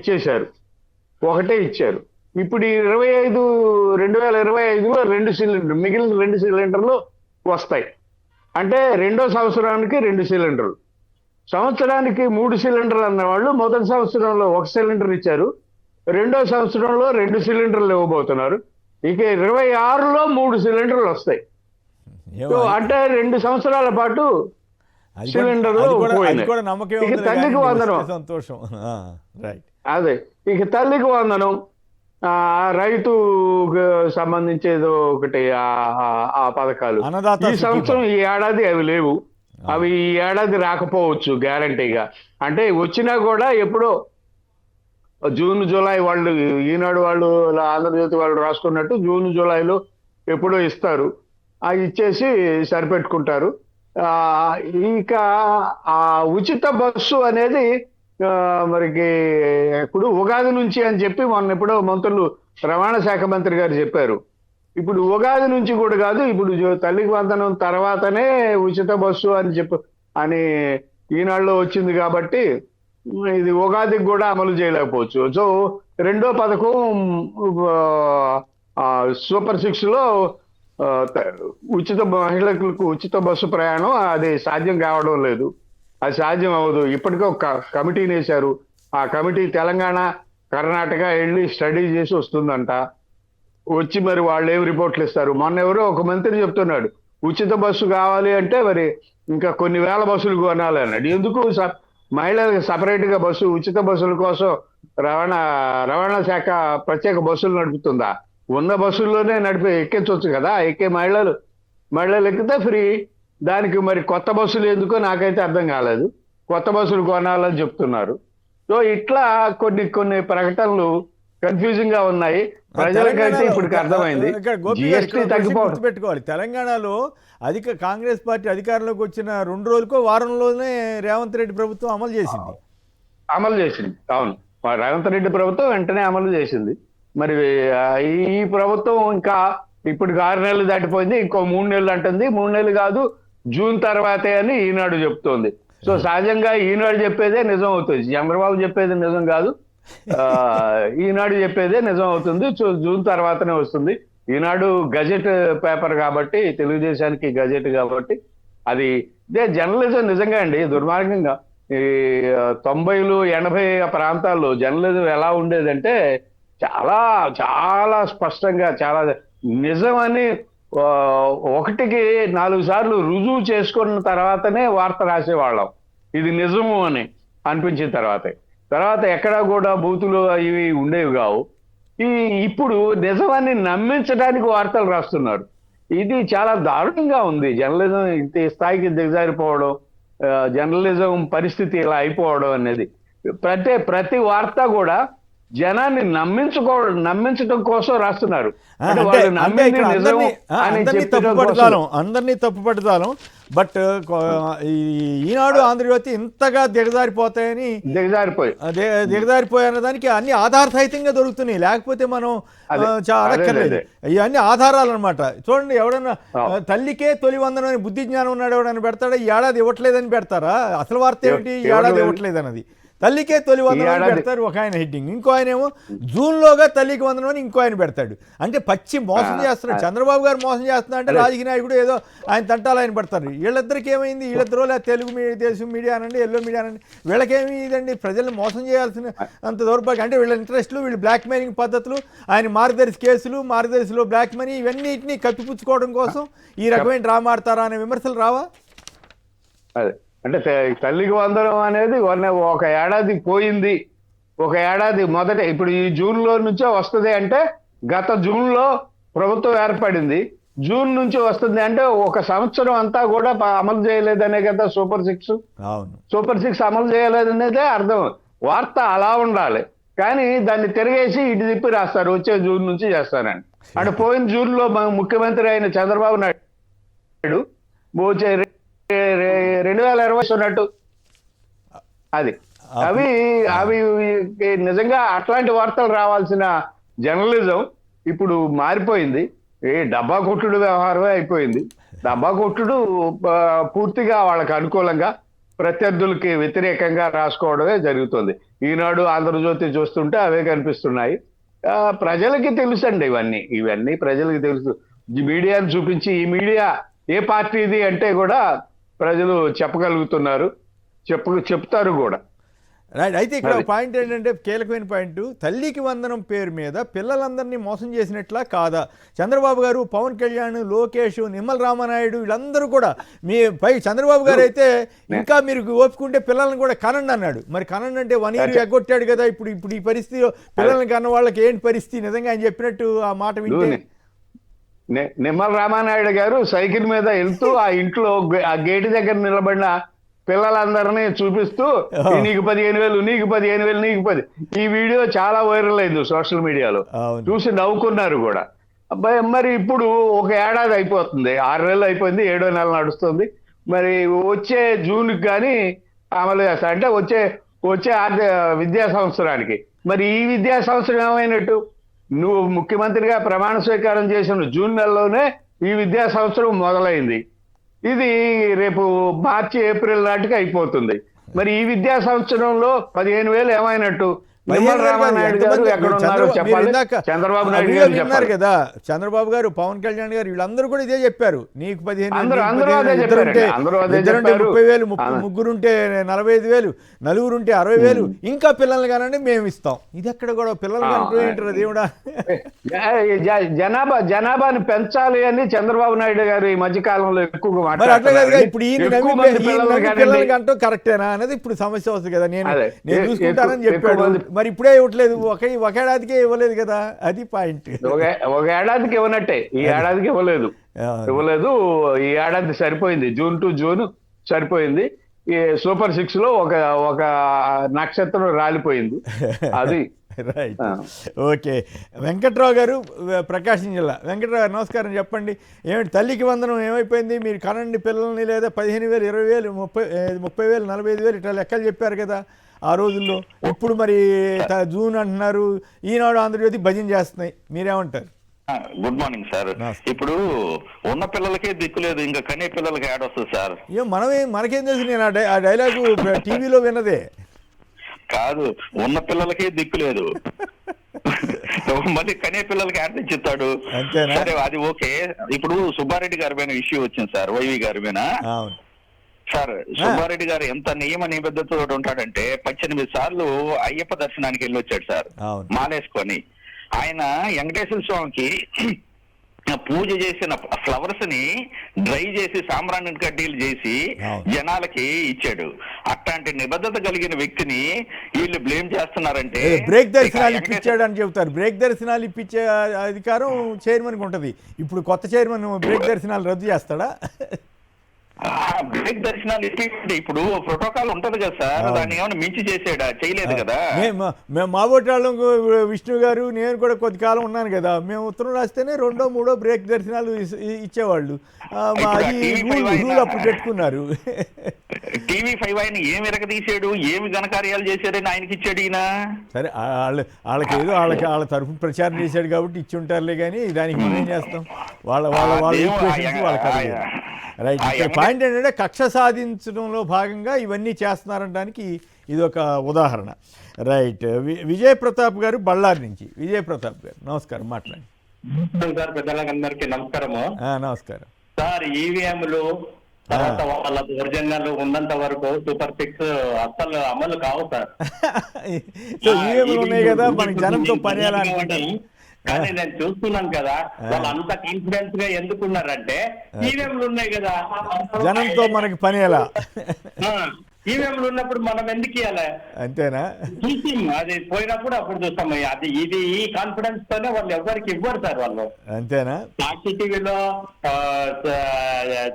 ఇచ్చారు. ఇప్పుడు ఈ 2025లో 2 సిలిండర్లు, మిగిలిన 2 సిలిండర్లు వస్తాయి. అంటే రెండో సంవత్సరానికి 2 సిలిండర్లు, సంవత్సరానికి 3 సిలిండర్లు అన్నవాళ్ళు మొదటి సంవత్సరంలో 1 సిలిండర్ ఇచ్చారు, రెండో సంవత్సరంలో 2 సిలిండర్లు ఇవ్వబోతున్నారు. ఇక 26లో 3 సిలిండర్లు వస్తాయి. అంటే 2 సంవత్సరాల పాటు సిలిండర్ తల్లికి వందనం. సంతోషం. అదే, ఇక తల్లికి వందనం, రైతు సంబంధించేదో ఒకటి ఆ పథకాలు ఈ సంవత్సరం ఈ ఏడాది అవి లేవు. అవి ఈ ఏడాది రాకపోవచ్చు గ్యారంటీగా. అంటే వచ్చినా కూడా ఎప్పుడో జూన్ జూలై వాళ్ళు, ఈనాడు వాళ్ళు, ఆంధ్రజ్యోతి వాళ్ళు రాసుకున్నట్టు జూన్ జూలైలో ఎప్పుడో ఇస్తారు. అవి ఇచ్చేసి సరిపెట్టుకుంటారు. ఇక ఆ ఉచిత బస్సు అనేది మరికి ఇప్పుడు ఉగాది నుంచి అని చెప్పి మొన్న ఎప్పుడో మంత్రులు, రవాణా శాఖ మంత్రి గారు చెప్పారు. ఇప్పుడు ఉగాది నుంచి కూడా కాదు, ఇప్పుడు తల్లికి వందనం తర్వాతనే ఉచిత బస్సు అని ఈనాడులో వచ్చింది. కాబట్టి ఇది ఉగాదికి కూడా అమలు చేయలేకపోవచ్చు. సో రెండో పథకం సూపర్ 6లో మహిళలకు ఉచిత బస్సు ప్రయాణం అది సాధ్యం కావడం లేదు. అది సాధ్యం అవ్వదు. ఇప్పటికే ఒక కమిటీని వేశారు. ఆ కమిటీ తెలంగాణ, కర్ణాటక వెళ్ళి స్టడీ చేసి వస్తుందంట. వచ్చి మరి వాళ్ళు ఏం రిపోర్ట్లు ఇస్తారు. మొన్న ఎవరో ఒక మంత్రి చెప్తున్నాడు, ఉచిత బస్సు కావాలి అంటే మరి ఇంకా కొన్ని వేల బస్సులు కొనాలి అన్నాడు. ఎందుకు మహిళలకు సపరేట్గా బస్సు, ఉచిత బస్సుల కోసం రవాణా శాఖ ప్రత్యేక బస్సులు నడుపుతుందా? ఉన్న బస్సుల్లోనే ఎక్కించవచ్చు కదా. ఎక్కే మహిళలు ఎక్కితే ఫ్రీ. దానికి మరి కొత్త బస్సులు ఎందుకో నాకైతే అర్థం కాలేదు. కొత్త బస్సులు కొనాలని చెప్తున్నారు. సో ఇట్లా కొన్ని ప్రకటనలు కన్ఫ్యూజింగ్ గా ఉన్నాయి. ప్రజలకైతే ఇప్పుడు అర్థమైంది. జీఎస్టీ తగ్గిపోవడం పెట్టుకోవాలి. తెలంగాణలో కాంగ్రెస్ పార్టీ అధికారంలోకి వచ్చిన 2 రోజులకో వారంలోనే రేవంత్ రెడ్డి ప్రభుత్వం అమలు చేసింది. అవును, రేవంత్ రెడ్డి ప్రభుత్వం వెంటనే అమలు చేసింది. మరి ఈ ప్రభుత్వం ఇంకా ఇప్పటికి 6 నెలలు దాటిపోయింది. ఇంకో 3 నెలలు అంటుంది. 3 నెలలు కాదు, జూన్ తర్వాతే అని ఈనాడు చెప్తోంది. సో సహజంగా ఈనాడు చెప్పేదే నిజం అవుతుంది, చంద్రబాబు చెప్పేది నిజం కాదు. ఈనాడు చెప్పేదే నిజం అవుతుంది. జూన్ తర్వాతనే వస్తుంది. ఈనాడు గజెట్ పేపర్ కాబట్టి, తెలుగుదేశానికి గజెట్ కాబట్టి అది ఇదే జర్నలిజం. నిజంగా అండి దుర్మార్గంగా ఈ 90లు 80 ప్రాంతాల్లో జర్నలిజం ఎలా ఉండేదంటే చాలా చాలా స్పష్టంగా, చాలా నిజమని ఒకటికి 4 సార్లు రుజువు చేసుకున్న తర్వాతనే వార్త రాసేవాళ్ళం, ఇది నిజము అని అనిపించిన తర్వాత ఎక్కడా కూడా బూతులు ఇవి ఉండేవి కావు. ఇప్పుడు నిజాన్ని నమ్మించడానికి వార్తలు రాస్తున్నారు. ఇది చాలా దారుణంగా ఉంది. జర్నలిజం ఇంత స్థాయికి దిగజారిపోవడం, జర్నలిజం పరిస్థితి ఇలా అయిపోవడం అనేది ప్రతి వార్త కూడా జనాన్ని నమ్మించడం కోసం రాస్తున్నారు. అందరినీ తప్పుపడతాను. బట్ ఈనాడు ఆంధ్రజ్యోతి ఇంతగా దిగజారిపోయే దానికి అన్ని ఆధారసహితంగా దొరుకుతున్నాయి. లేకపోతే మనం అడక్కర్లేదు. ఇవన్నీ ఆధారాలు అనమాట. చూడండి, ఎవడన్నా తల్లికే తొలి వందనం అని బుద్ధి జ్ఞానం ఉన్నాడు ఎవడని పెడతాడా? ఈ ఏడాది ఇవ్వట్లేదని పెడతారా? అసలు వార్త ఏమిటి? ఈ ఏడాది ఇవ్వట్లేదు అన్నది. తల్లికే తొలి వందనం పెడతారు ఒక ఆయన హెడ్డింగ్, ఇంకో ఆయన ఏమో జూన్లోగా తల్లికి వందనం అని ఇంకో ఆయన పెడతాడు. అంటే పచ్చి మోసం చేస్తున్నాడు. చంద్రబాబు గారు మోసం చేస్తున్నా అంటే రాజకీయ నాయకుడు ఏదో ఆయన తంటాలు ఆయన పెడతారు. వీళ్ళిద్దరికి ఏమైంది? వీళ్ళిద్దరూ తెలుగు దేశం మీడియా అనండి, ఎల్లో మీడియా అనండి, వీళ్ళకేమి ఇదండి? ప్రజల్ని మోసం చేయాల్సిన అంత దౌర్భాగ్యం. అంటే వీళ్ళ ఇంట్రెస్ట్లు, వీళ్ళు బ్లాక్ మెయిలింగ్ పద్ధతులు, ఆయన మార్గదర్శి కేసులు, మార్గదర్శిలో బ్లాక్ మనీ, ఇవన్నిటిని కప్పిపుచ్చుకోవడం కోసం ఈ రకమైన డ్రామా ఆడతారా అనే విమర్శలు రావా? అంటే తల్లికి వందనం అనేది ఒక ఏడాది పోయింది, ఒక ఏడాది మొదట ఇప్పుడు ఈ జూన్లో నుంచే వస్తుంది అంటే గత జూన్లో ప్రభుత్వం ఏర్పడింది, జూన్ నుంచి వస్తుంది అంటే ఒక సంవత్సరం అంతా కూడా అమలు చేయలేదనే కదా సూపర్ 6 అమలు చేయలేదనేదే అర్థం. వార్త అలా ఉండాలి, కానీ దాన్ని తిరిగేసి ఇటు తిప్పి రాస్తారు వచ్చే జూన్ నుంచి చేస్తారని. అంటే పోయిన జూన్లో ముఖ్యమంత్రి అయిన చంద్రబాబు నాయుడు వచ్చే 2020 ఉన్నట్టు అది అవి నిజంగా అట్లాంటి వార్తలు రావాల్సిన జర్నలిజం ఇప్పుడు మారిపోయింది. డబ్బా కొట్టుడు వ్యవహారమే అయిపోయింది. డబ్బా కొట్టుడు పూర్తిగా వాళ్ళకి అనుకూలంగా, ప్రత్యర్థులకి వ్యతిరేకంగా రాసుకోవడమే జరుగుతుంది. ఈనాడు ఆంధ్రజ్యోతి చూస్తుంటే అవే కనిపిస్తున్నాయి. ప్రజలకి తెలుసండి ఇవన్నీ ప్రజలకి తెలుసు. ఈ మీడియాను చూపించి ఈ మీడియా ఏ పార్టీది అంటే కూడా ప్రజలు చెప్పగలుగుతున్నారు, చెప్తారు కూడా. రైట్. అయితే ఇక్కడ పాయింట్ ఏంటంటే, కీలకమైన పాయింట్, తల్లికి వందనం పేరు మీద పిల్లలందరినీ మోసం చేసినట్లా కాదా? చంద్రబాబు గారు, పవన్ కళ్యాణ్, లోకేష్, నిమ్మల రామనాయుడు వీళ్ళందరూ కూడా పై చంద్రబాబు గారు అయితే ఇంకా మీరు ఓపుకుంటే పిల్లల్ని కూడా కనండి అన్నాడు. మరి కనండి అంటే 1 year ఎగ్గొట్టాడు కదా. ఇప్పుడు ఈ పరిస్థితిలో పిల్లల్ని కన్న వాళ్ళకి ఏంటి పరిస్థితి? నిజంగా ఆయన చెప్పినట్టు ఆ మాట వింటే. నిమ్మల రామానాయుడు గారు సైకిల్ మీద వెళ్తూ ఆ ఇంట్లో ఆ గేటు దగ్గర నిలబడిన పిల్లలందరినీ చూపిస్తూ నీకు 15,000, నీకు 15,000, నీకు 10. ఈ వీడియో చాలా వైరల్ అయింది సోషల్ మీడియాలో, చూసి నవ్వుకున్నారు కూడా. అబ్బాయి మరి ఇప్పుడు ఒక ఏడాది అయిపోతుంది, 6 నెలలు అయిపోయింది, 7వ నెల నడుస్తుంది. మరి వచ్చే జూన్కి కానీ అమలు చేస్తా అంటే వచ్చే విద్యా సంవత్సరానికి. మరి ఈ విద్యా సంవత్సరం ఏమైనట్టు? నువ్వు ముఖ్యమంత్రిగా ప్రమాణ స్వీకారం చేసిన జూన్ నెలలోనే ఈ విద్యా సంవత్సరం మొదలైంది. ఇది రేపు మార్చి ఏప్రిల్ నాటికి అయిపోతుంది. మరి ఈ విద్యా సంవత్సరంలో 15,000 ఏమైనట్టు? నిమ్మల రామానాయుడు గారు ఎక్కడ ఉన్నారో చెప్పాలి, చంద్రబాబు నాయుడు గారు చెప్పారు కదా. చంద్రబాబు గారు, పవన్ కళ్యాణ్ గారు వీళ్ళందరూ కూడా ఇదే చెప్పారు. నీకు 15,000, 30,000, ముగ్గురుంటే 45,000, నలుగురుంటే 60,000, ఇంకా పిల్లల్ని కానండి మేము ఇస్తాం. ఇది ఎక్కడ కూడా పిల్లలు ఏంటారు దేవుడా? జనాభాని పెంచాలి అని చంద్రబాబు నాయుడు గారు ఈ మధ్య కాలంలో ఎక్కువగా మాట్లాడారు. ఇప్పుడు పిల్లలకి అంటూ కరెక్టేనా అనేది ఇప్పుడు సమస్య వస్తుంది కదా. నేను చూసుకుంటానని చెప్పాడు, మరి ఇప్పుడే ఇవ్వట్లేదు, ఒక ఏడాదికే ఇవ్వలేదు కదా, అది పాయింట్. ఒక ఏడాదికి ఇవ్వనట్టే, ఈ ఏడాదికి ఇవ్వలేదు. ఈ ఏడాది సరిపోయింది, జూన్ టు జూన్ సరిపోయింది. ఈ సూపర్ 6 లో ఒక నక్షత్రం రాలిపోయింది అది. Right, okay. వెంకట్రావు గారు, ప్రకాశం జిల్లా. వెంకట్రావు గారు నమస్కారం. చెప్పండి, ఏమిటి తల్లికి వందనం ఏమైపోయింది? మీరు కనండి పిల్లల్ని, లేదా 15,000, 20,000, 30,000, 45,000 ఇట్లా లెక్కలు చెప్పారు కదా ఆ రోజుల్లో. ఇప్పుడు మరి జూన్ అంటున్నారు, ఈనాడు ఆంధ్రజ్యోతి భజన చేస్తున్నాయి, మీరేమంటారు? Good morning sir. ఇప్పుడు ఉన్న పిల్లలకే దిక్కు లేదు, ఇంకా కనే పిల్లలకి యాడ్ వస్తుంది సార్. మనకేం తెలుసు? నేను ఆ డైలాగు టీవీలో విన్నదే. కాదు, ఉన్న పిల్లలకే దిక్కు లేదు. మళ్ళీ కనే పిల్లలకి యాడ్ తెచ్చిస్తాడు. సరే అది ఓకే. ఇప్పుడు సుబ్బారెడ్డి గారి పైన ఇష్యూ వచ్చింది సార్, వైవి గారి పైన. సార్ సుబ్బారెడ్డి గారు ఎంత నియమ నిబద్ధతతో ఉంటాడంటే 18 సార్లు అయ్యప్ప దర్శనానికి వెళ్ళి వచ్చాడు సార్ మాలేసుకొని. ఆయన వెంకటేశ్వర స్వామికి పూజ చేసిన ఫ్లవర్స్ ని డ్రై చేసి సాంబ్రాణి కడ్డీలు చేసి జనాలకి ఇచ్చాడు. అట్లాంటి నిబద్ధత కలిగిన వ్యక్తిని వీళ్ళు బ్లేమ్ చేస్తున్నారంటే బ్రేక్ దర్శనాలు ఇప్పించాడు అని చెబుతారు. బ్రేక్ దర్శనాలు ఇప్పించే అధికారం చైర్మన్ కి ఉంటది. ఇప్పుడు కొత్త చైర్మన్ బ్రేక్ దర్శనాలు రద్దు చేస్తాడా? బ్రేక్ దర్శనాలు ఇప్పుడు ప్రోటోకాల్ ఉంటది కదా సార్, దాన్ని ఏమైనా మించి చేసాడా? చేయలేదు కదా. మేము మా ఓటాళ్ళం విష్ణు గారు నేను కూడా కొద్ది కాలం ఉన్నాను కదా, మేము ఉత్తరం రాస్తేనే 2, 3 బ్రేక్ దర్శనాలు ఇచ్చేవాళ్ళు. అది రూల్ అప్పుడు పెట్టుకున్నారు. TV5 ఆయన ఏమి ఎరగదీశాడు, ఏమి ఘనకార్యాలు చేశాడని ఆయనకి ఇచ్చాడు ఈయన. సరే వాళ్ళకి ఏదో వాళ్ళ తరఫు ప్రచారం చేశాడు కాబట్టి ఇచ్చి ఉంటారులే, కానీ దానికి మనం ఏం చేస్తాం? వాళ్ళ రైట్. పాయింట్ ఏంటంటే కక్ష సాధించడంలో భాగంగా ఇవన్నీ చేస్తున్నారనడానికి ఇది ఒక ఉదాహరణ. రైట్. విజయ్ ప్రతాప్ గారు బళ్ళారి నుంచి. విజయ్ ప్రతాప్ గారు నమస్కారం, మాట్లాడండి సార్. పెద్దలందరికీ నమస్కారము. నమస్కారం సార్. ఈవీఎంలు తర్వాత వాళ్ళ ఒరిజినల్ ఉన్నంత వరకు సూపర్ 6 అసలు అమలు కావు సార్. ఈవీఎంలు ఉన్నాయి కదా, మనకి జనంతో పని ఎలా అనుకుంటారు? కానీ నేను చూస్తున్నాను కదా, వాళ్ళు అంత కాన్ఫిడెన్స్ గా ఎందుకున్నారంటే ఈవీఎంలు ఉన్నాయి కదా, జనంతో మనకి పని ఎలా? ఈవీఎంలు ఉన్నప్పుడు మనం ఎందుకు ఇవ్వాలి? అంతేనా? చూసి అది పోయినప్పుడు అప్పుడు చూస్తాం. అది ఇది ఈ కాన్ఫిడెన్స్ తోనే వాళ్ళు ఎవరికి ఇవ్వరు సార్ వాళ్ళు. అంతేనా? సాక్షి టీవీలో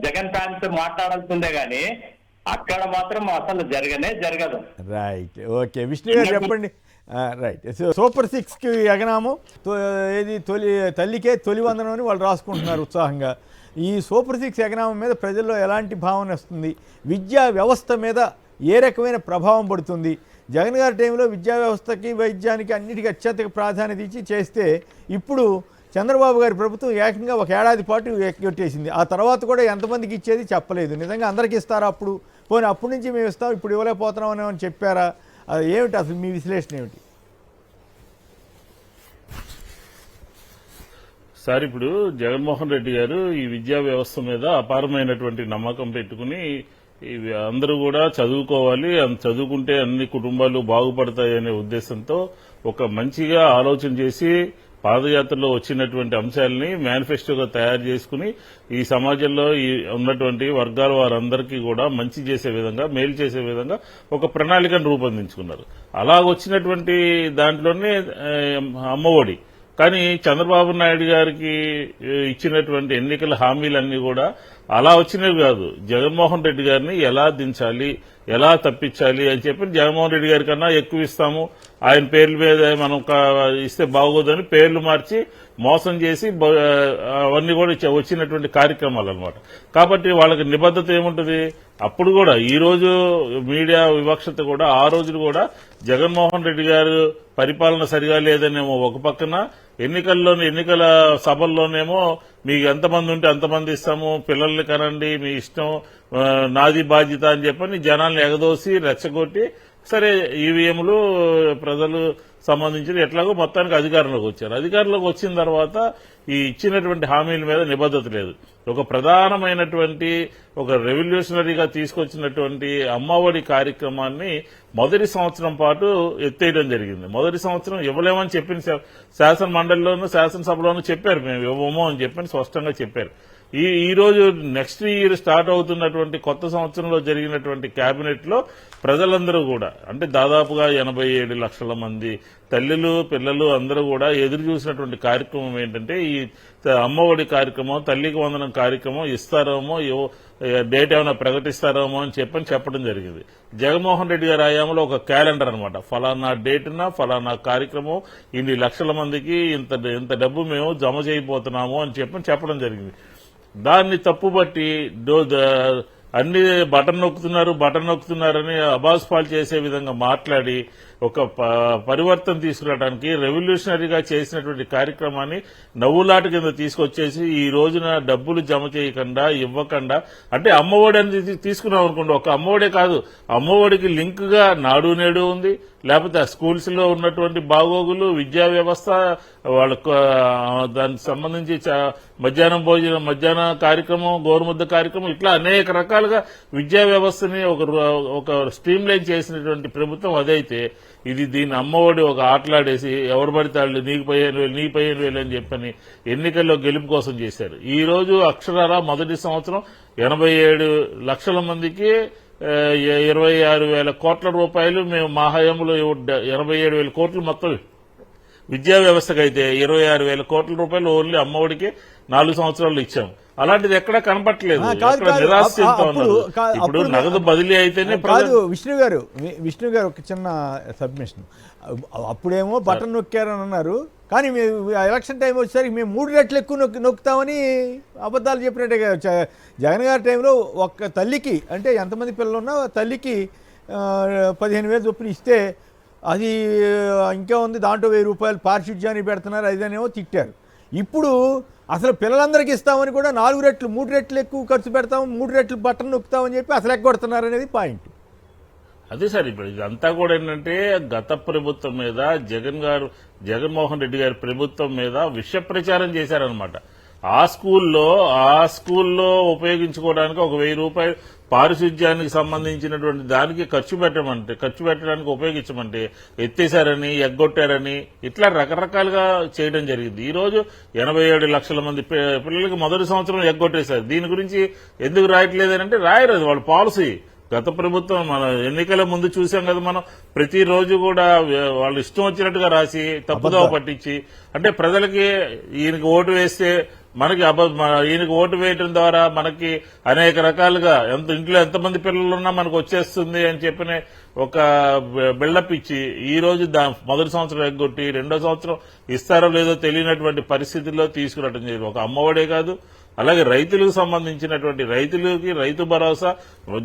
జగన్ ఫ్యాన్స్ మాట్లాడాల్సిందే గానీ అక్కడ మాత్రం అసలు జరగదు. రైట్. ఓకే విష్ణు గారు చెప్పండి. రైట్. సూపర్ 6కి ఎగనాము ఏది తల్లికే తొలి వందనం అని వాళ్ళు రాసుకుంటున్నారు ఉత్సాహంగా. ఈ సూపర్ 6 ఎగనామం మీద ప్రజల్లో ఎలాంటి భావన వస్తుంది? విద్యా వ్యవస్థ మీద ఏ రకమైన ప్రభావం పడుతుంది? జగన్ గారి టైంలో విద్యా వ్యవస్థకి వైద్యానికి అన్నిటికీ అత్యధిక ప్రాధాన్యత ఇచ్చి చేస్తే ఇప్పుడు చంద్రబాబు గారి ప్రభుత్వం ఏకంగా 1 ఏడాది పాటు ఎక్కొట్టేసింది. ఆ తర్వాత కూడా ఎంతమందికి ఇచ్చేది చెప్పలేదు. నిజంగా అందరికీ ఇస్తారా? అప్పుడు పోనీ అప్పటి నుంచి మేము ఇస్తాం ఇప్పుడు ఇవ్వలేకపోతున్నాం అని చెప్పారా? అది ఏమిటి అసలు మీ విశ్లేషణ ఏమిటి? సార్ ఇప్పుడు జగన్మోహన్ రెడ్డి గారు ఈ విద్యా వ్యవస్థ మీద అపారమైనటువంటి నమ్మకం పెట్టుకుని అందరూ కూడా చదువుకోవాలి, చదువుకుంటే అన్ని కుటుంబాలు బాగుపడతాయి అనే ఉద్దేశంతో ఒక మంచిగా ఆలోచన చేసి పాదయాత్రలో వచ్చినటువంటి అంశాలని మేనిఫెస్టోగా తయారు చేసుకుని ఈ సమాజంలో ఉన్నటువంటి వర్గాల వారందరికీ కూడా మంచి చేసే విధంగా, మేలు చేసే విధంగా ఒక ప్రణాళికను రూపొందించుకున్నారు. అలా వచ్చినటువంటి దాంట్లోనే అమ్మఒడి. కానీ చంద్రబాబు నాయుడు గారికి ఇచ్చినటువంటి ఎన్నికల హామీలన్నీ కూడా అలా వచ్చినవి కాదు. జగన్మోహన్ రెడ్డి గారిని ఎలా దించాలి, ఎలా తప్పించాలి అని చెప్పి జగన్మోహన్ రెడ్డి గారి కన్నా ఎక్కువ ఇస్తాము, ఆయన పేర్ల మీద మనం ఇస్తే బాగోదని పేర్లు మార్చి మోసం చేసి అవన్నీ కూడా వచ్చినటువంటి కార్యక్రమాలు అనమాట. కాబట్టి వాళ్ళకి నిబద్ధత ఏముంటుంది? అప్పుడు కూడా ఈ రోజు మీడియా వివక్షత కూడా ఆ రోజులు కూడా జగన్మోహన్ రెడ్డి గారు పరిపాలన సరిగా లేదనేమో ఒక పక్కన, ఎన్నికల సభల్లోనేమో మీకు ఎంతమంది ఉంటే అంతమంది ఇస్తాము, పిల్లల్ని కనండి మీ ఇష్టం, నాది బాధ్యత అని చెప్పని జనాల్ని ఎగదోసి రెచ్చగొట్టి సరే ఈవీఎంలు ప్రజలు సంబంధించిన ఎట్లాగో మొత్తానికి అధికారంలోకి వచ్చారు. అధికారంలోకి వచ్చిన తర్వాత ఈ ఇచ్చినటువంటి హామీల మీద నిబద్ధత లేదు. ఒక ప్రధానమైనటువంటి ఒక రెవల్యూషనరీగా తీసుకొచ్చినటువంటి అమ్మఒడి కార్యక్రమాన్ని మొదటి సంవత్సరం పాటు ఎత్తేయడం జరిగింది. మొదటి సంవత్సరం ఇవ్వలేమని చెప్పిన శాసన మండలిలోనూ శాసనసభలోనూ చెప్పారు, మేము ఇవ్వము అని చెప్పని స్పష్టంగా చెప్పారు. ఈ రోజు నెక్స్ట్ ఇయర్ స్టార్ట్ అవుతున్నటువంటి కొత్త సంవత్సరంలో జరిగినటువంటి కేబినెట్ లో ప్రజలందరూ కూడా అంటే దాదాపుగా 87 లక్షల మంది తల్లులు పిల్లలు అందరూ కూడా ఎదురు చూసినటువంటి కార్యక్రమం ఏంటంటే ఈ అమ్మఒడి కార్యక్రమం, తల్లికి వందనం కార్యక్రమం ఇస్తారేమో, డేట్ ఏమైనా ప్రకటిస్తారేమో అని చెప్పడం జరిగింది. జగన్మోహన్ రెడ్డి గారి హయాంలో ఒక క్యాలెండర్ అనమాట, ఫలానా డేట్న ఫలానా కార్యక్రమం ఇన్ని లక్షల మందికి ఇంత డబ్బు మేము జమ చేయబోతున్నాము అని చెప్పడం జరిగింది. దాన్ని తప్పుబట్టి అన్ని బటన్ నొక్కుతున్నారని అబాస్పాలు చేసే విధంగా మాట్లాడి ఒక పరివర్తన తీసుకురావడానికి రెవల్యూషనరీగా చేసినటువంటి కార్యక్రమాన్ని నవ్వులాట కింద తీసుకొచ్చేసి ఈ రోజున డబ్బులు జమ చేయకుండా ఇవ్వకుండా అంటే అమ్మఒడి అనేది తీసుకున్నాం అనుకోండి, ఒక అమ్మఒడే కాదు అమ్మఒడికి లింక్ గా నాడు నేడు ఉంది, లేకపోతే ఆ స్కూల్స్ లో ఉన్నటువంటి బాగోగులు, విద్యా వ్యవస్థ, వాళ్ళకు దానికి సంబంధించి మధ్యాహ్నం భోజనం, మధ్యాహ్న కార్యక్రమం, గోరుముద్ద కార్యక్రమం, ఇట్లా అనేక రకాలుగా విద్యా వ్యవస్థని ఒక స్ట్రీమ్ లైన్ చేసినటువంటి ప్రభుత్వం అదైతే, ఇది దీన్ని అమ్మఒడి ఒక ఆటలాడేసి ఎవరు పడితే వాళ్ళు నీకు 15,000 అని చెప్పని ఎన్నికల్లో గెలుపు కోసం చేశారు. ఈ రోజు అక్షరాల మొదటి సంవత్సరం 87 లక్షల మందికి 26,000 కోట్ల రూపాయలు మేము మా హయాంలో 87,000 కోట్లు మొత్తం విద్యా వ్యవస్థకు అయితే 26,000 కోట్ల రూపాయలు ఓన్లీ అమ్మఒడికి 4 సంవత్సరాలు ఇచ్చాం. అలాంటిది ఎక్కడా కనపట్లేదు. నిరాశ చెందుతా ఉన్నారు. ఇప్పుడు నగదు బదిలీ అయితేనే కాదు. విష్ణు గారు ఒక చిన్న సబ్మిషన్. అప్పుడేమో బటన్ నొక్కారని అన్నారు, కానీ ఎలక్షన్ టైం వచ్చేసరికి మేము 3 రెట్లు ఎక్కువ నొక్కుతామని అబద్ధాలు చెప్పినట్టే కదా. జగన్ గారి టైంలో ఒక్క తల్లికి, అంటే ఎంతమంది పిల్లలు ఉన్నా తల్లికి 15,000 చొప్పున ఇస్తే అది ఇంకా ఉంది, దాంట్లో 1,000 రూపాయలు పారిశుధ్యానికి పెడుతున్నారు, అదేనేమో తిట్టారు. ఇప్పుడు అసలు పిల్లలందరికీ ఇస్తామని కూడా 4 రెట్లు 3 రెట్లు ఎక్కువ ఖర్చు పెడతాం, 3 రెట్లు బట్టలు నొక్కుతామని చెప్పి అసలు ఎగ్గొడుతున్నారు అనేది పాయింట్. అదే సార్, ఇప్పుడు ఇదంతా కూడా ఏంటంటే గత ప్రభుత్వం మీద జగన్మోహన్ రెడ్డి గారి ప్రభుత్వం మీద విష ప్రచారం చేశారనమాట. ఆ స్కూల్లో ఉపయోగించుకోవడానికి ఒక 1,000 రూపాయలు పారిశుధ్యానికి సంబంధించినటువంటి దానికి ఖర్చు పెట్టడానికి ఉపయోగించమంటే ఎత్తేశారని, ఎగ్గొట్టారని, ఇట్లా రకరకాలుగా చేయడం జరిగింది. ఈ రోజు 87 లక్షల మంది పిల్లలకి మొదటి సంవత్సరం ఎగ్గొట్టేశారు. దీని గురించి ఎందుకు రాయట్లేదంటే రాయరు, అది వాళ్ళ పాలసీ. గత ప్రభుత్వం మన ఎన్నికల ముందు చూసాం కదా, మనం ప్రతిరోజు కూడా వాళ్ళు ఇష్టం వచ్చినట్టుగా రాసి తప్పుదోవ పట్టించి, అంటే ప్రజలకి ఈయనకి ఓటు వేస్తే మనకి ఈయనకు ఓటు వేయడం ద్వారా మనకి అనేక రకాలుగా ఇంట్లో ఎంతమంది పిల్లలున్నా మనకు వచ్చేస్తుంది అని చెప్పిన ఒక బిల్డప్ ఇచ్చి ఈ రోజు మొదటి సంవత్సరం ఎగ్గొట్టి 2వ సంవత్సరం ఇస్తారో లేదో తెలియనటువంటి పరిస్థితుల్లో తీసుకురావడం జరిగింది. ఒక అమ్మఒడే కాదు, అలాగే రైతులకు సంబంధించినటువంటి రైతు భరోసా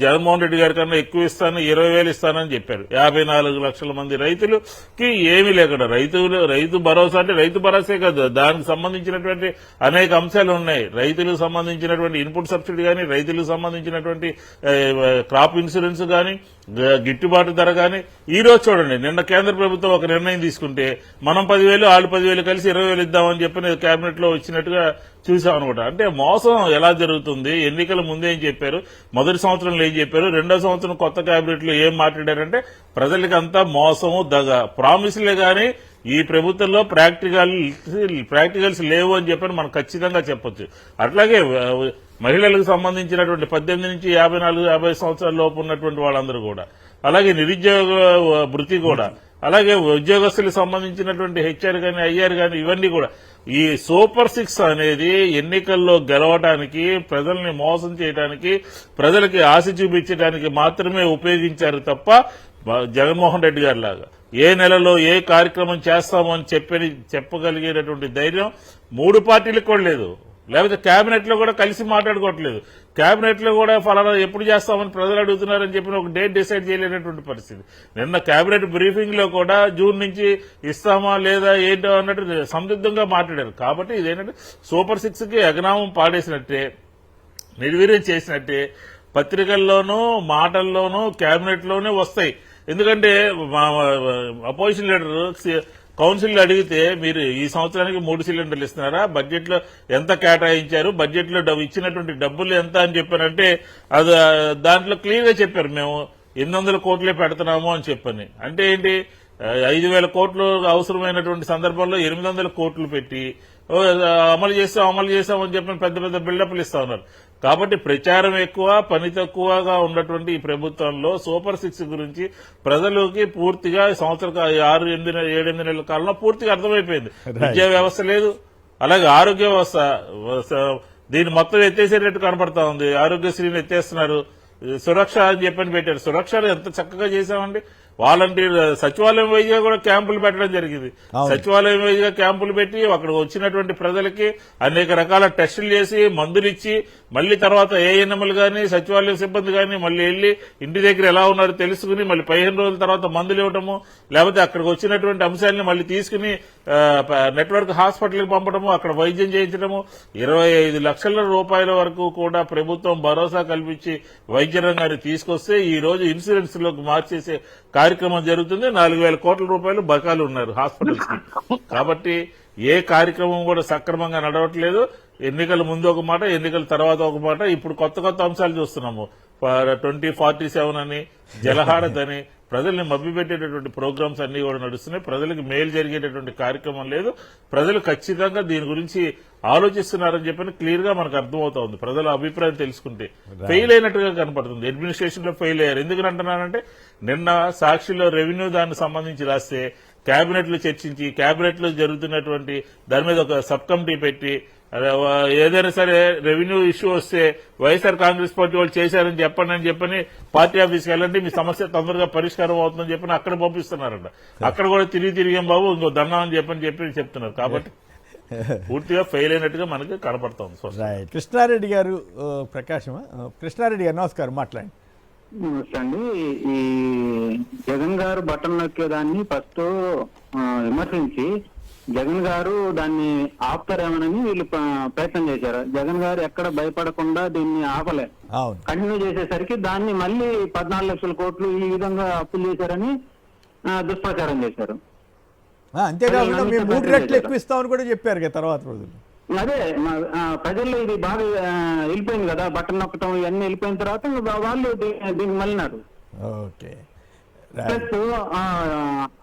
జగన్మోహన్ రెడ్డి గారి కన్నా ఎక్కువ ఇస్తాను, 20,000 ఇస్తానని చెప్పారు. 54 లక్షల మంది రైతులకి ఏమీ లేకుండా రైతు భరోసా అంటే రైతు భరోసే కాదు, దానికి సంబంధించినటువంటి అనేక అంశాలు ఉన్నాయి. రైతులకు సంబంధించినటువంటి ఇన్పుట్ సబ్సిడీ కానీ, రైతులకు సంబంధించినటువంటి క్రాప్ ఇన్సూరెన్స్ కానీ, గిట్టుబాటు ధర కానీ. ఈ రోజు చూడండి, నిన్న కేంద్ర ప్రభుత్వం ఒక నిర్ణయం తీసుకుంటే మనం 10,000 వాళ్ళు 10,000 కలిసి 20,000 ఇద్దామని చెప్పి కేబినెట్ లో వచ్చినట్టుగా చూసాం అనమాట. అంటే మోసం ఎలా జరుగుతుంది? ఎన్నికల ముందేం చెప్పారు, మొదటి సంవత్సరంలో ఏం చెప్పారు, 2వ సంవత్సరం కొత్త కేబినెట్ లో ఏం మాట్లాడారంటే ప్రజలకి అంతా మోసము, దగ, ప్రామిస్లే గానీ ఈ ప్రభుత్వంలో ప్రాక్టికల్స్ లేవు అని చెప్పని మనం ఖచ్చితంగా చెప్పొచ్చు. అట్లాగే మహిళలకు సంబంధించినటువంటి 18 నుంచి 54-50 సంవత్సరాల లోపు ఉన్నటువంటి వాళ్ళందరూ కూడా, అలాగే నిరుద్యోగ భృతి కూడా, అలాగే ఉద్యోగస్తులకు సంబంధించినటువంటి హెచ్ఆర్ గాని, ఐఆర్ గాని, ఇవన్నీ కూడా ఈ సూపర్ 6 అనేది ఎన్నికల్లో గెలవడానికి, ప్రజల్ని మోసం చేయడానికి, ప్రజలకి ఆశ చూపించడానికి మాత్రమే ఉపయోగించారు తప్ప జగన్మోహన్ రెడ్డి గారి లాగా ఏ నెలలో ఏ కార్యక్రమం చేస్తామో అని చెప్పగలిగేటటువంటి ధైర్యం 3 పార్టీలకు కూడా లేదు. లేకపోతే కేబినెట్ లో కూడా కలిసి మాట్లాడుకోవట్లేదు. కేబినెట్ లో కూడా ఫలానా ఎప్పుడు చేస్తామని ప్రజలు అడుగుతున్నారని చెప్పిన ఒక డేట్ డిసైడ్ చేయలేనటువంటి పరిస్థితి. నిన్న కేబినెట్ బ్రీఫింగ్ లో కూడా జూన్ నుంచి ఇస్తామా లేదా ఏంటో అన్నట్టు సందిగ్ధంగా మాట్లాడారు. కాబట్టి ఇదేంటంటే సూపర్ 6 కి అగనామం పాడేసినట్టే, నిర్వీర్యం చేసినట్టే. పత్రికల్లోనూ మాటల్లోనూ కేబినెట్ లోనే వస్తాయి. ఎందుకంటే అపోజిషన్ లీడర్ కౌన్సిల్ అడిగితే మీరు ఈ సంవత్సరానికి 3 సిలిండర్లు ఇస్తున్నారా, బడ్జెట్ లో ఎంత కేటాయించారు, బడ్జెట్ లో ఇచ్చినటువంటి డబ్బులు ఎంత అని చెప్పారంటే అది దాంట్లో క్లియర్ గా చెప్పారు, మేము 800 కోట్లే పెడుతున్నాము అని చెప్పని. అంటే ఏంటి, 5,000 కోట్లు అవసరమైనటువంటి సందర్భంలో 800 కోట్లు పెట్టి అమలు చేస్తామని చెప్పి పెద్ద పెద్ద బిల్డప్లు ఇస్తా ఉన్నారు. కాబట్టి ప్రచారం ఎక్కువ, పని తక్కువగా ఉన్నటువంటి ఈ ప్రభుత్వంలో సూపర్ 6 గురించి ప్రజలకి పూర్తిగా సంవత్సరం 6-8 నెలల కాలంలో పూర్తిగా అర్థమైపోయింది. విద్యా వ్యవస్థ లేదు, అలాగే ఆరోగ్య వ్యవస్థ దీన్ని మొత్తం ఎత్తేసేటట్టు కనపడతా ఉంది. ఆరోగ్యశ్రీని ఎత్తేస్తున్నారు, సురక్ష అని చెప్పని పెట్టారు. సురక్ష ఎంత చక్కగా చేశామండి. వాలంటీర్ సచివాలయం వైజ్గా కూడా క్యాంపులు పెట్టడం జరిగింది. సచివాలయం వైజ్గా క్యాంపులు పెట్టి అక్కడ వచ్చినటువంటి ప్రజలకి అనేక రకాల టెస్టులు చేసి మందులు ఇచ్చి మళ్లీ తర్వాత ఏఎన్ఎంలు గాని, సచివాలయం సిబ్బంది గాని మళ్లీ వెళ్లి ఇంటి దగ్గర ఎలా ఉన్నారో తెలుసుకుని మళ్లీ 15 రోజుల తర్వాత మందులు ఇవ్వటము, లేకపోతే అక్కడికి వచ్చినటువంటి అంశాలను మళ్లీ తీసుకుని నెట్వర్క్ హాస్పిటల్కి పంపడము, అక్కడ వైద్యం చేయించడము. 25 లక్షల రూపాయల వరకు కూడా ప్రభుత్వం భరోసా కల్పించి వైద్య రంగాన్ని తీసుకొస్తే ఈ రోజు ఇన్సూరెన్స్ లోకి మార్చేసే కార్యక్రమం జరుగుతుంది. 4,000 కోట్ల రూపాయలు బకాయిలు ఉన్నారు హాస్పిటల్స్ కి. కాబట్టి ఏ కార్యక్రమం కూడా సక్రమంగా నడవట్లేదు. ఎన్నికల ముందు ఒక మాట, ఎన్నికల తర్వాత ఒక మాట. ఇప్పుడు కొత్త అంశాలు చూస్తున్నాము. 2047 అని, జలహారత్ అని, ప్రజల్ని మభ్యపెట్టేటటువంటి ప్రోగ్రామ్స్ అన్ని కూడా నడుస్తున్నాయి. ప్రజలకు మేలు జరిగేటటువంటి కార్యక్రమం లేదు. ప్రజలు ఖచ్చితంగా దీని గురించి ఆలోచిస్తున్నారని చెప్పని క్లియర్ గా మనకు అర్థమవుతా ఉంది. ప్రజల అభిప్రాయం తెలుసుకుంటే ఫెయిల్ అయినట్టుగా కనపడుతుంది. అడ్మినిస్ట్రేషన్ లో ఫెయిల్ అయ్యారు. ఎందుకని అంటున్నానంటే, నిన్న సాక్షిలో రెవెన్యూ దానికి సంబంధించి రాస్తే కేబినెట్ లో చర్చించి, కేబినెట్ లో జరుగుతున్నటువంటి దాని మీద ఒక సబ్ కమిటీ పెట్టి, ఏదైనా సరే రెవెన్యూ ఇష్యూ వస్తే వైఎస్ఆర్ కాంగ్రెస్ పార్టీ వాళ్ళు చేశారని చెప్పని పార్టీ ఆఫీస్కి వెళ్ళండి, మీ సమస్య తొందరగా పరిష్కారం అవుతుందని చెప్పని అక్కడ పంపిస్తున్నారంట. అక్కడ కూడా తిరిగాం బాబు, ఇంకో దండం అని చెప్పి చెప్తున్నారు. కాబట్టి పూర్తిగా ఫెయిల్ అయినట్టుగా మనకి కనపడుతుంది. కృష్ణారెడ్డి గారు, ప్రకాశమా? కృష్ణారెడ్డి గారు నమస్కారం, మాట్లాడండి. అండి, ఈ జగన్ గారు బటన్ నొక్కేదాన్ని ఫస్ట్ విమర్శించి జగన్ గారు దాన్ని ఆపుతారేమోనని వీళ్ళు ప్రయత్నం చేశారు. జగన్ గారు ఎక్కడ భయపడకుండా దీన్ని ఆపలే, కంటిన్యూ చేసేసరికి దాన్ని మళ్ళీ 14 లక్షల కోట్లు ఈ విధంగా అప్పులు చేశారని దుష్ప్రచారం చేశారు. అంతేకాకుండా మేము 3 రెట్లు ఎక్కువ ఇస్తామని కూడా చెప్పారు కదా తర్వాత రోజులు. అదే ప్రజల్లో ఇది బాగా వెళ్ళిపోయింది కదా, బటన్ నొక్కటం ఇవన్నీ వెళ్ళిపోయిన తర్వాత వాళ్ళు దీన్ని మళ్ళినారు. ఓకే. ప్లస్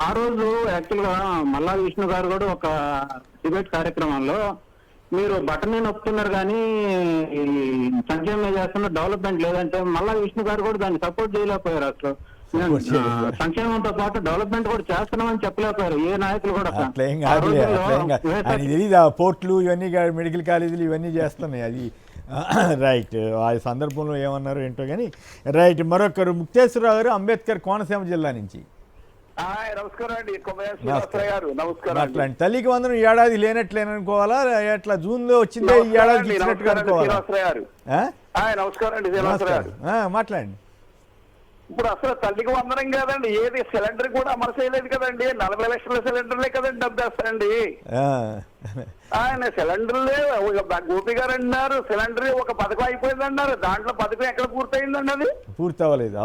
ఆ రోజు యాక్చువల్ గా మల్లాది విష్ణు గారు కూడా ఒక డిబేట్ కార్యక్రమంలో మీరు బటన్ నొక్కుతున్నారు కానీ సంక్షేమం చేస్తున్న డెవలప్మెంట్ లేదంటే మల్లాది విష్ణు గారు కూడా దాన్ని సపోర్ట్ చేయలేకపోయారు. అసలు సంక్షేమంతో పాటు డెవలప్మెంట్ కూడా చేస్తున్నామని చెప్పలేకపోయారు ఏ నాయకులు కూడా. పోర్ట్లు ఇవన్నీ, మెడికల్ కాలేజీలు ఇవన్నీ చేస్తున్నాయి. అది రైట్. ఆ సందర్భంలో ఏమన్నారు ఏంటో కానీ. రైట్. మరొకరు ముక్తేశ్వరరావు గారు, అంబేద్కర్ కోనసీమ జిల్లా నుంచి. నమస్కారం అండి. మాట్లాడండి. తల్లికి వందనం ఏడాది లేనట్లేననుకోవాలా, ఎట్లా జూన్ లో వచ్చిందే ఈ ఏడాది ఇచ్చినట్టుగా అనుకోవాలా? నమస్కారం అండి. మాట్లాడండి. ఇప్పుడు అసలు తల్లికి వందనం కాదండి, ఏది సిలిండర్ కూడా అమలు చేయలేదు కదండి. 40 లక్షల సిలిండర్లే కదండి డబ్బేస్తారండి. ఆయన సిలిండర్లే గోపి గారు అన్నారు, సిలిండర్ ఒక పథకం అయిపోయింది అన్నారు. దాంట్లో పథకం ఎక్కడ పూర్తయిందండి? అది పూర్తి అవ్వలేదు.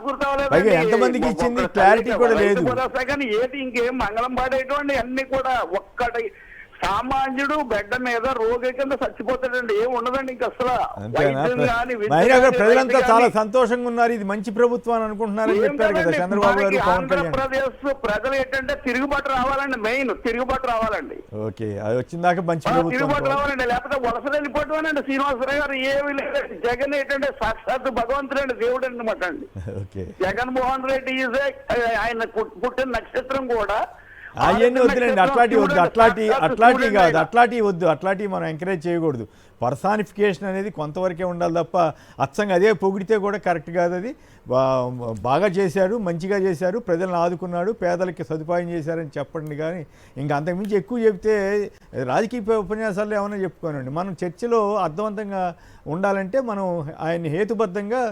పూర్తి అవ్వలేదు. ఎంతమందికి ఇచ్చింది క్లారిటీ కూడా లేదు. కానీ ఏది ఇంకేం మంగళం పాడేటువంటి అన్ని కూడా ఒక్కటి సామాన్యుడు బెడ్డ మీద రోగి కింద చచ్చిపోతాడండి, ఏం ఉండదండి ఇంక అసలు. ప్రజలంతా చాలా సంతోషంగా ఉన్నారు, ఇది మంచి ప్రభుత్వం అని అనుకుంటున్నారని చెప్పారు కదా చంద్రబాబు గారు. ఆంధ్రప్రదేశ్ ప్రజలు ఏంటంటే తిరుగుబాటు రావాలండి, మెయిన్ తిరుగుబాటు రావాలండి. ఓకే, అది వచ్చిందాక మంచి తిరుగుబాటు రావాలండి, లేకపోతే వలస వెళ్ళిపోవటమేనండి. శ్రీనివాసరావు గారు ఏమి లేదండి. జగన్ ఏంటంటే సాక్షాత్ భగవంతుడు అండి, దేవుడు అనమాట అండి. జగన్మోహన్ రెడ్డి ఆయన పుట్టిన నక్షత్రం కూడా అవన్నీ వద్దులేండి. అట్లాంటి వద్దు, అట్లాంటి మనం ఎంకరేజ్ చేయకూడదు. పర్సానిఫికేషన్ అనేది కొంతవరకే ఉండాలి తప్ప అచ్చంగా అదే పొగిడితే కూడా కరెక్ట్ కాదు. అది బాగా చేశారు, మంచిగా చేశారు, ప్రజలను ఆదుకున్నాడు, పేదలకి సదుపాయం చేశారని చెప్పండి. కానీ ఇంకా అంతకుమించి ఎక్కువ చెప్తే రాజకీయ ఉపన్యాసాలు ఏమైనా చెప్పుకోనండి. మనం చర్చలో అర్థవంతంగా ఉండాలంటే మనం ఆయన్ని హేతుబద్ధంగా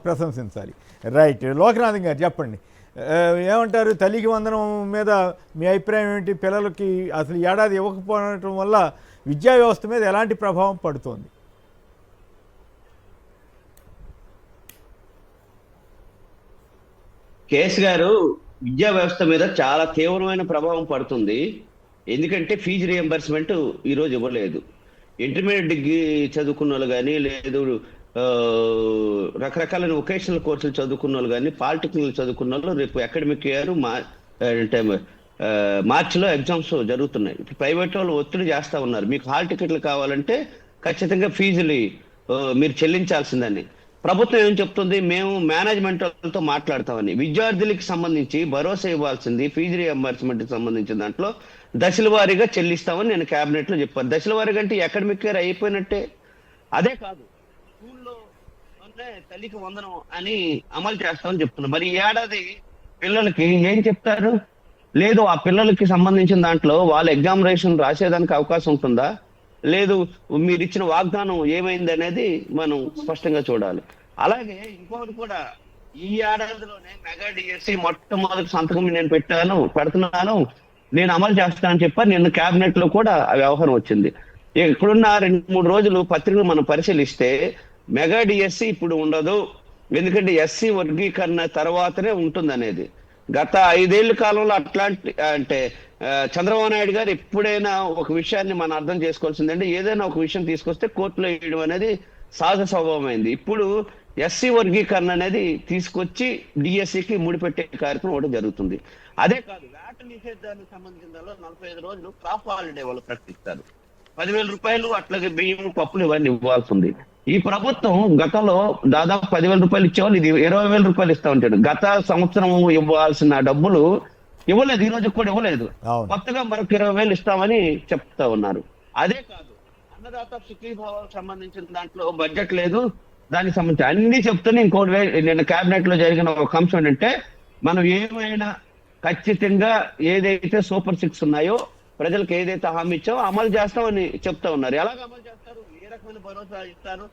ప్రశంసించాలి. రైట్. లోకనాథన్ గారు చెప్పండి, ఏమంటారు? తల్లికి వందనం మీద మీ అభిప్రాయం ఏంటి? పిల్లలకి అసలు ఏడాది ఇవ్వకపోవడం వల్ల విద్యా వ్యవస్థ మీద ఎలాంటి ప్రభావం పడుతోంది? కేసు గారు, విద్యా వ్యవస్థ మీద చాలా తీవ్రమైన ప్రభావం పడుతుంది. ఎందుకంటే ఫీజు రియంబర్స్మెంట్ ఈరోజు ఇవ్వలేదు. ఇంటర్మీడియట్ డిగ్రీ చదువుకున్న వాళ్ళు కానీ, లేదు రకరకాలైన వొకేషనల్ కోర్సులు చదువుకున్న వాళ్ళు కానీ, పాలిటెక్నిక్ చదువుకున్న వాళ్ళు రేపు అకాడమిక్ ఇయర్ మార్చిలో ఎగ్జామ్స్ జరుగుతున్నాయి. ఇప్పుడు ప్రైవేట్ వాళ్ళు ఒత్తిడి చేస్తా ఉన్నారు, మీకు హాల్ టికెట్లు కావాలంటే ఖచ్చితంగా ఫీజులు మీరు చెల్లించాల్సిందని. ప్రభుత్వం ఏం చెప్తుంది? మేము మేనేజ్మెంట్ వాళ్ళతో మాట్లాడతామని. విద్యార్థులకి సంబంధించి భరోసా ఇవ్వాల్సింది ఫీజు రియంబర్స్మెంట్ కి సంబంధించిన దాంట్లో దశల వారీగా చెల్లిస్తామని నేను కేబినెట్ లో చెప్పాను. దశల వారీగా అంటే అకాడమిక్ ఇయర్ అయిపోయినట్టే. అదే కాదు, స్కూల్లో తల్లికి వందనం అని అమలు చేస్తామని చెప్తున్నారు. మరి ఈ ఏడాది పిల్లలకి ఏం చెప్తారు? లేదు, ఆ పిల్లలకి సంబంధించిన దాంట్లో వాళ్ళ ఎగ్జామినేషన్ రాసేదానికి అవకాశం ఉంటుందా? లేదు, మీరు ఇచ్చిన వాగ్దానం ఏమైంది అనేది మనం స్పష్టంగా చూడాలి. అలాగే ఇంకొకటి కూడా, ఈ ఏడాదిలోనే మెగా డిఎస్సి మొట్టమొదటి సంతకం నేను పెడుతున్నాను, నేను అమలు చేస్తానని చెప్పాను. నిన్న కేబినెట్ లో కూడా ఆ వ్యవహారం వచ్చింది. ఇప్పుడున్న 2-3 రోజులు పత్రికలు మనం పరిశీలిస్తే మెగా డిఎస్సి ఇప్పుడు ఉండదు, ఎందుకంటే ఎస్సీ వర్గీకరణ తర్వాతనే ఉంటుంది అనేది. గత 5 ఏళ్ల కాలంలో అట్లాంటి అంటే చంద్రబాబు నాయుడు గారు ఎప్పుడైనా ఒక విషయాన్ని మనం అర్థం చేసుకోవాల్సిందంటే ఏదైనా ఒక విషయం తీసుకొస్తే కోర్టులో వేయడం అనేది సహజ స్వభావమైంది. ఇప్పుడు ఎస్సీ వర్గీకరణ అనేది తీసుకొచ్చి డిఎస్సికి ముడిపెట్టే కార్యక్రమం ఒకటి జరుగుతుంది. అదే కాదు, వేట నిషేధానికి సంబంధించిన దానిలో 45 రోజులు క్రాప్ హాలిడే వాళ్ళు ప్రకటిస్తారు. 10,000 రూపాయలు అట్లాగే బియ్యం పప్పులు ఇవన్నీ ఇవ్వాల్సింది. ఈ ప్రభుత్వం గతంలో దాదాపు 10,000 రూపాయలు ఇచ్చేవాళ్ళు, ఇది 20,000 రూపాయలు ఇస్తా ఉంటాడు. గత సంవత్సరం ఇవ్వాల్సిన డబ్బులు ఇవ్వలేదు, ఈ రోజు కూడా ఇవ్వలేదు. కొత్తగా మరొక 20,000 ఇస్తామని చెప్తా ఉన్నారు. అదే కాదు, అన్నదాత సుఖీభావాలకు సంబంధించిన దాంట్లో బడ్జెట్ లేదు, దానికి సంబంధించి అన్ని చెప్తూనే ఇంకోటి నేను కేబినెట్ లో జరిగిన ఒక అంశం ఏంటంటే మనం ఏమైనా ఖచ్చితంగా ఏదైతే సూపర్ 6 ఉన్నాయో ప్రజలకు ఏదైతే హామీ ఇచ్చావో అమలు చేస్తామని చెప్తా ఉన్నారు. ఎలాగ అమలు చేస్తారు, ఏ రకమైన భరోసా ఇస్తారు?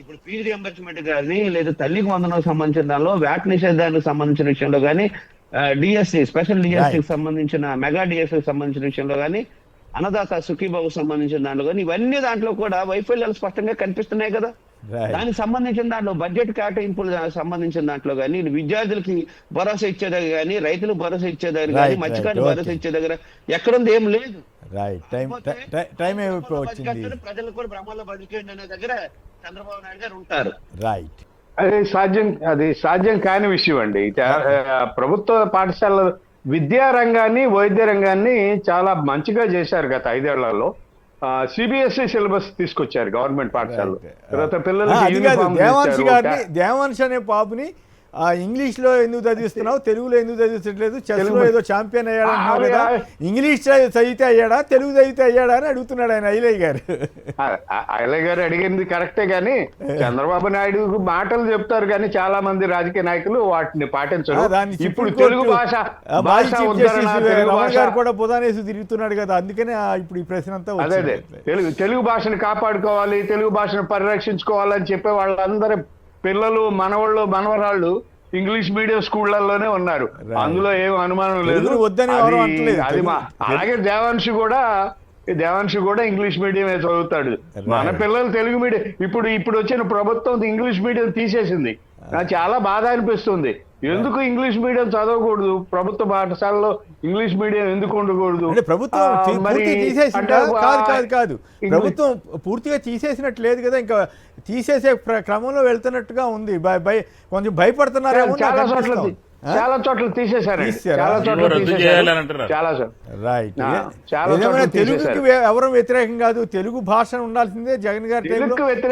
ఇప్పుడు ఫీజు రియంబర్స్మెంట్ కానీ లేదా తల్లికి వందనకు సంబంధించిన దానిలో, వ్యాట్ నిషేధానికి సంబంధించిన విషయంలో కానీ, డిఎస్సి స్పెషల్ డిఎస్సికి సంబంధించిన మెగా డిఎస్సికి సంబంధించిన విషయంలో కానీ, అన్నదాత సుఖీబాబుకు సంబంధించిన దాంట్లో కానీ, ఇవన్నీ దాంట్లో కూడా వైఫల్యాలు స్పష్టంగా కనిపిస్తున్నాయి కదా. దానికి సంబంధించిన దాంట్లో బడ్జెట్ కేటాయింపులు సంబంధించిన దాంట్లో కానీ, విద్యార్థులకి భరోసా ఇచ్చే దగ్గర కానీ, రైతులకు భరోసా ఇచ్చే దగ్గర కానీ, మత్స్యకారులకు భరోసా ఇచ్చే దగ్గర ఎక్కడుంది? ఏం లేదు. ప్రజలు కూడా బ్రహ్మలో బతికేయండి అనే దగ్గర చంద్రబాబు నాయుడు గారు ఉంటారు. రైట్, అది సాధ్యం కాని విషయం అండి. ప్రభుత్వ పాఠశాల విద్యా రంగాన్ని, వైద్య రంగాన్ని చాలా మంచిగా చేశారు గత 5 ఏళ్లలో. సిబిఎస్ఈ సిలబస్ తీసుకొచ్చారు గవర్నమెంట్ పాఠశాలలో. తర్వాత పిల్లలకి దేవాంశ్ అనే పాపుని ఇంగ్లీష్ లో ఎందుకు చదివిస్తున్నావు, తెలుగులో ఎందుకు చదివించట్లేదు, చెస్లో ఏదో ఛాంపియన్ అయ్యాడు కదా, ఇంగ్లీష్ చదివితే అయ్యాడా, తెలుగు చదివితే అయ్యాడా అని అడుగుతున్నాడు ఆయన ఐలయ్య గారు. ఐలయ్య గారు అడిగింది కరెక్టే, కానీ చంద్రబాబు నాయుడు మాటలు చెప్తారు కానీ చాలా మంది రాజకీయ నాయకులు వాటిని పాటించరు. ఇప్పుడు తెలుగు భాష గారు కూడా బుధానేసి తిరుగుతున్నాడు కదా, అందుకనే ఇప్పుడు ఈ ప్రశ్న అంతా అదే తెలుగు భాషను కాపాడుకోవాలి, తెలుగు భాషను పరిరక్షించుకోవాలని చెప్పే వాళ్ళందరూ పిల్లలు, మనవాళ్ళు, మనవరాళ్ళు ఇంగ్లీష్ మీడియం స్కూళ్లలోనే ఉన్నారు. అందులో ఏం అనుమానం లేదు. అది అలాగే దేవాంశ్ కూడా ఇంగ్లీష్ మీడియమే చదువుతాడు. మన పిల్లలు తెలుగు మీడియం. ఇప్పుడు వచ్చిన ప్రభుత్వం ఇంగ్లీష్ మీడియం తీసేసింది. నాకు చాలా బాధ అనిపిస్తుంది. ఎందుకు ఇంగ్లీష్ మీడియం చదవకూడదు? ప్రభుత్వ పాఠశాలలో ఇంగ్లీష్ మీడియం ఎందుకు ఉండకూడదు? ప్రభుత్వం కాదు ప్రభుత్వం పూర్తిగా తీసేసినట్టు లేదు కదా, ఇంకా తీసేసే క్రమంలో వెళ్తున్నట్టుగా ఉంది. కొంచెం భయపడుతున్నారేమో. చాలా చోట్ల తీసేశారండి. తెలుగుకి ఎవరు వ్యతిరేకం కాదు, తెలుగు భాష ఉండాల్సిందే. జగన్ గారి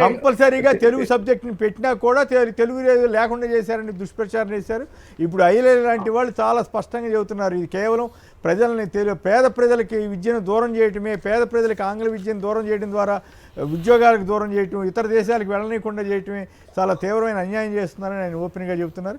కంపల్సరీగా తెలుగు సబ్జెక్ట్ ని పెట్టినా కూడా తెలుగు లేకుండా చేశారని దుష్ప్రచారం చేశారు. ఇప్పుడు ఐలయ్య లాంటి వాళ్ళు చాలా స్పష్టంగా చెబుతున్నారు, ఇది కేవలం ప్రజల్ని పేద ప్రజలకి విద్యను దూరం చేయటమే, పేద ప్రజలకి ఆంగ్ల విద్యను దూరం చేయడం ద్వారా ఉద్యోగాలకు దూరం చేయటం, ఇతర దేశాలకు వెళ్ళనీయకుండా చేయటమే చాలా తీవ్రమైన అన్యాయం చేస్తున్నారని ఆయన ఓపెన్గా చెబుతున్నారు.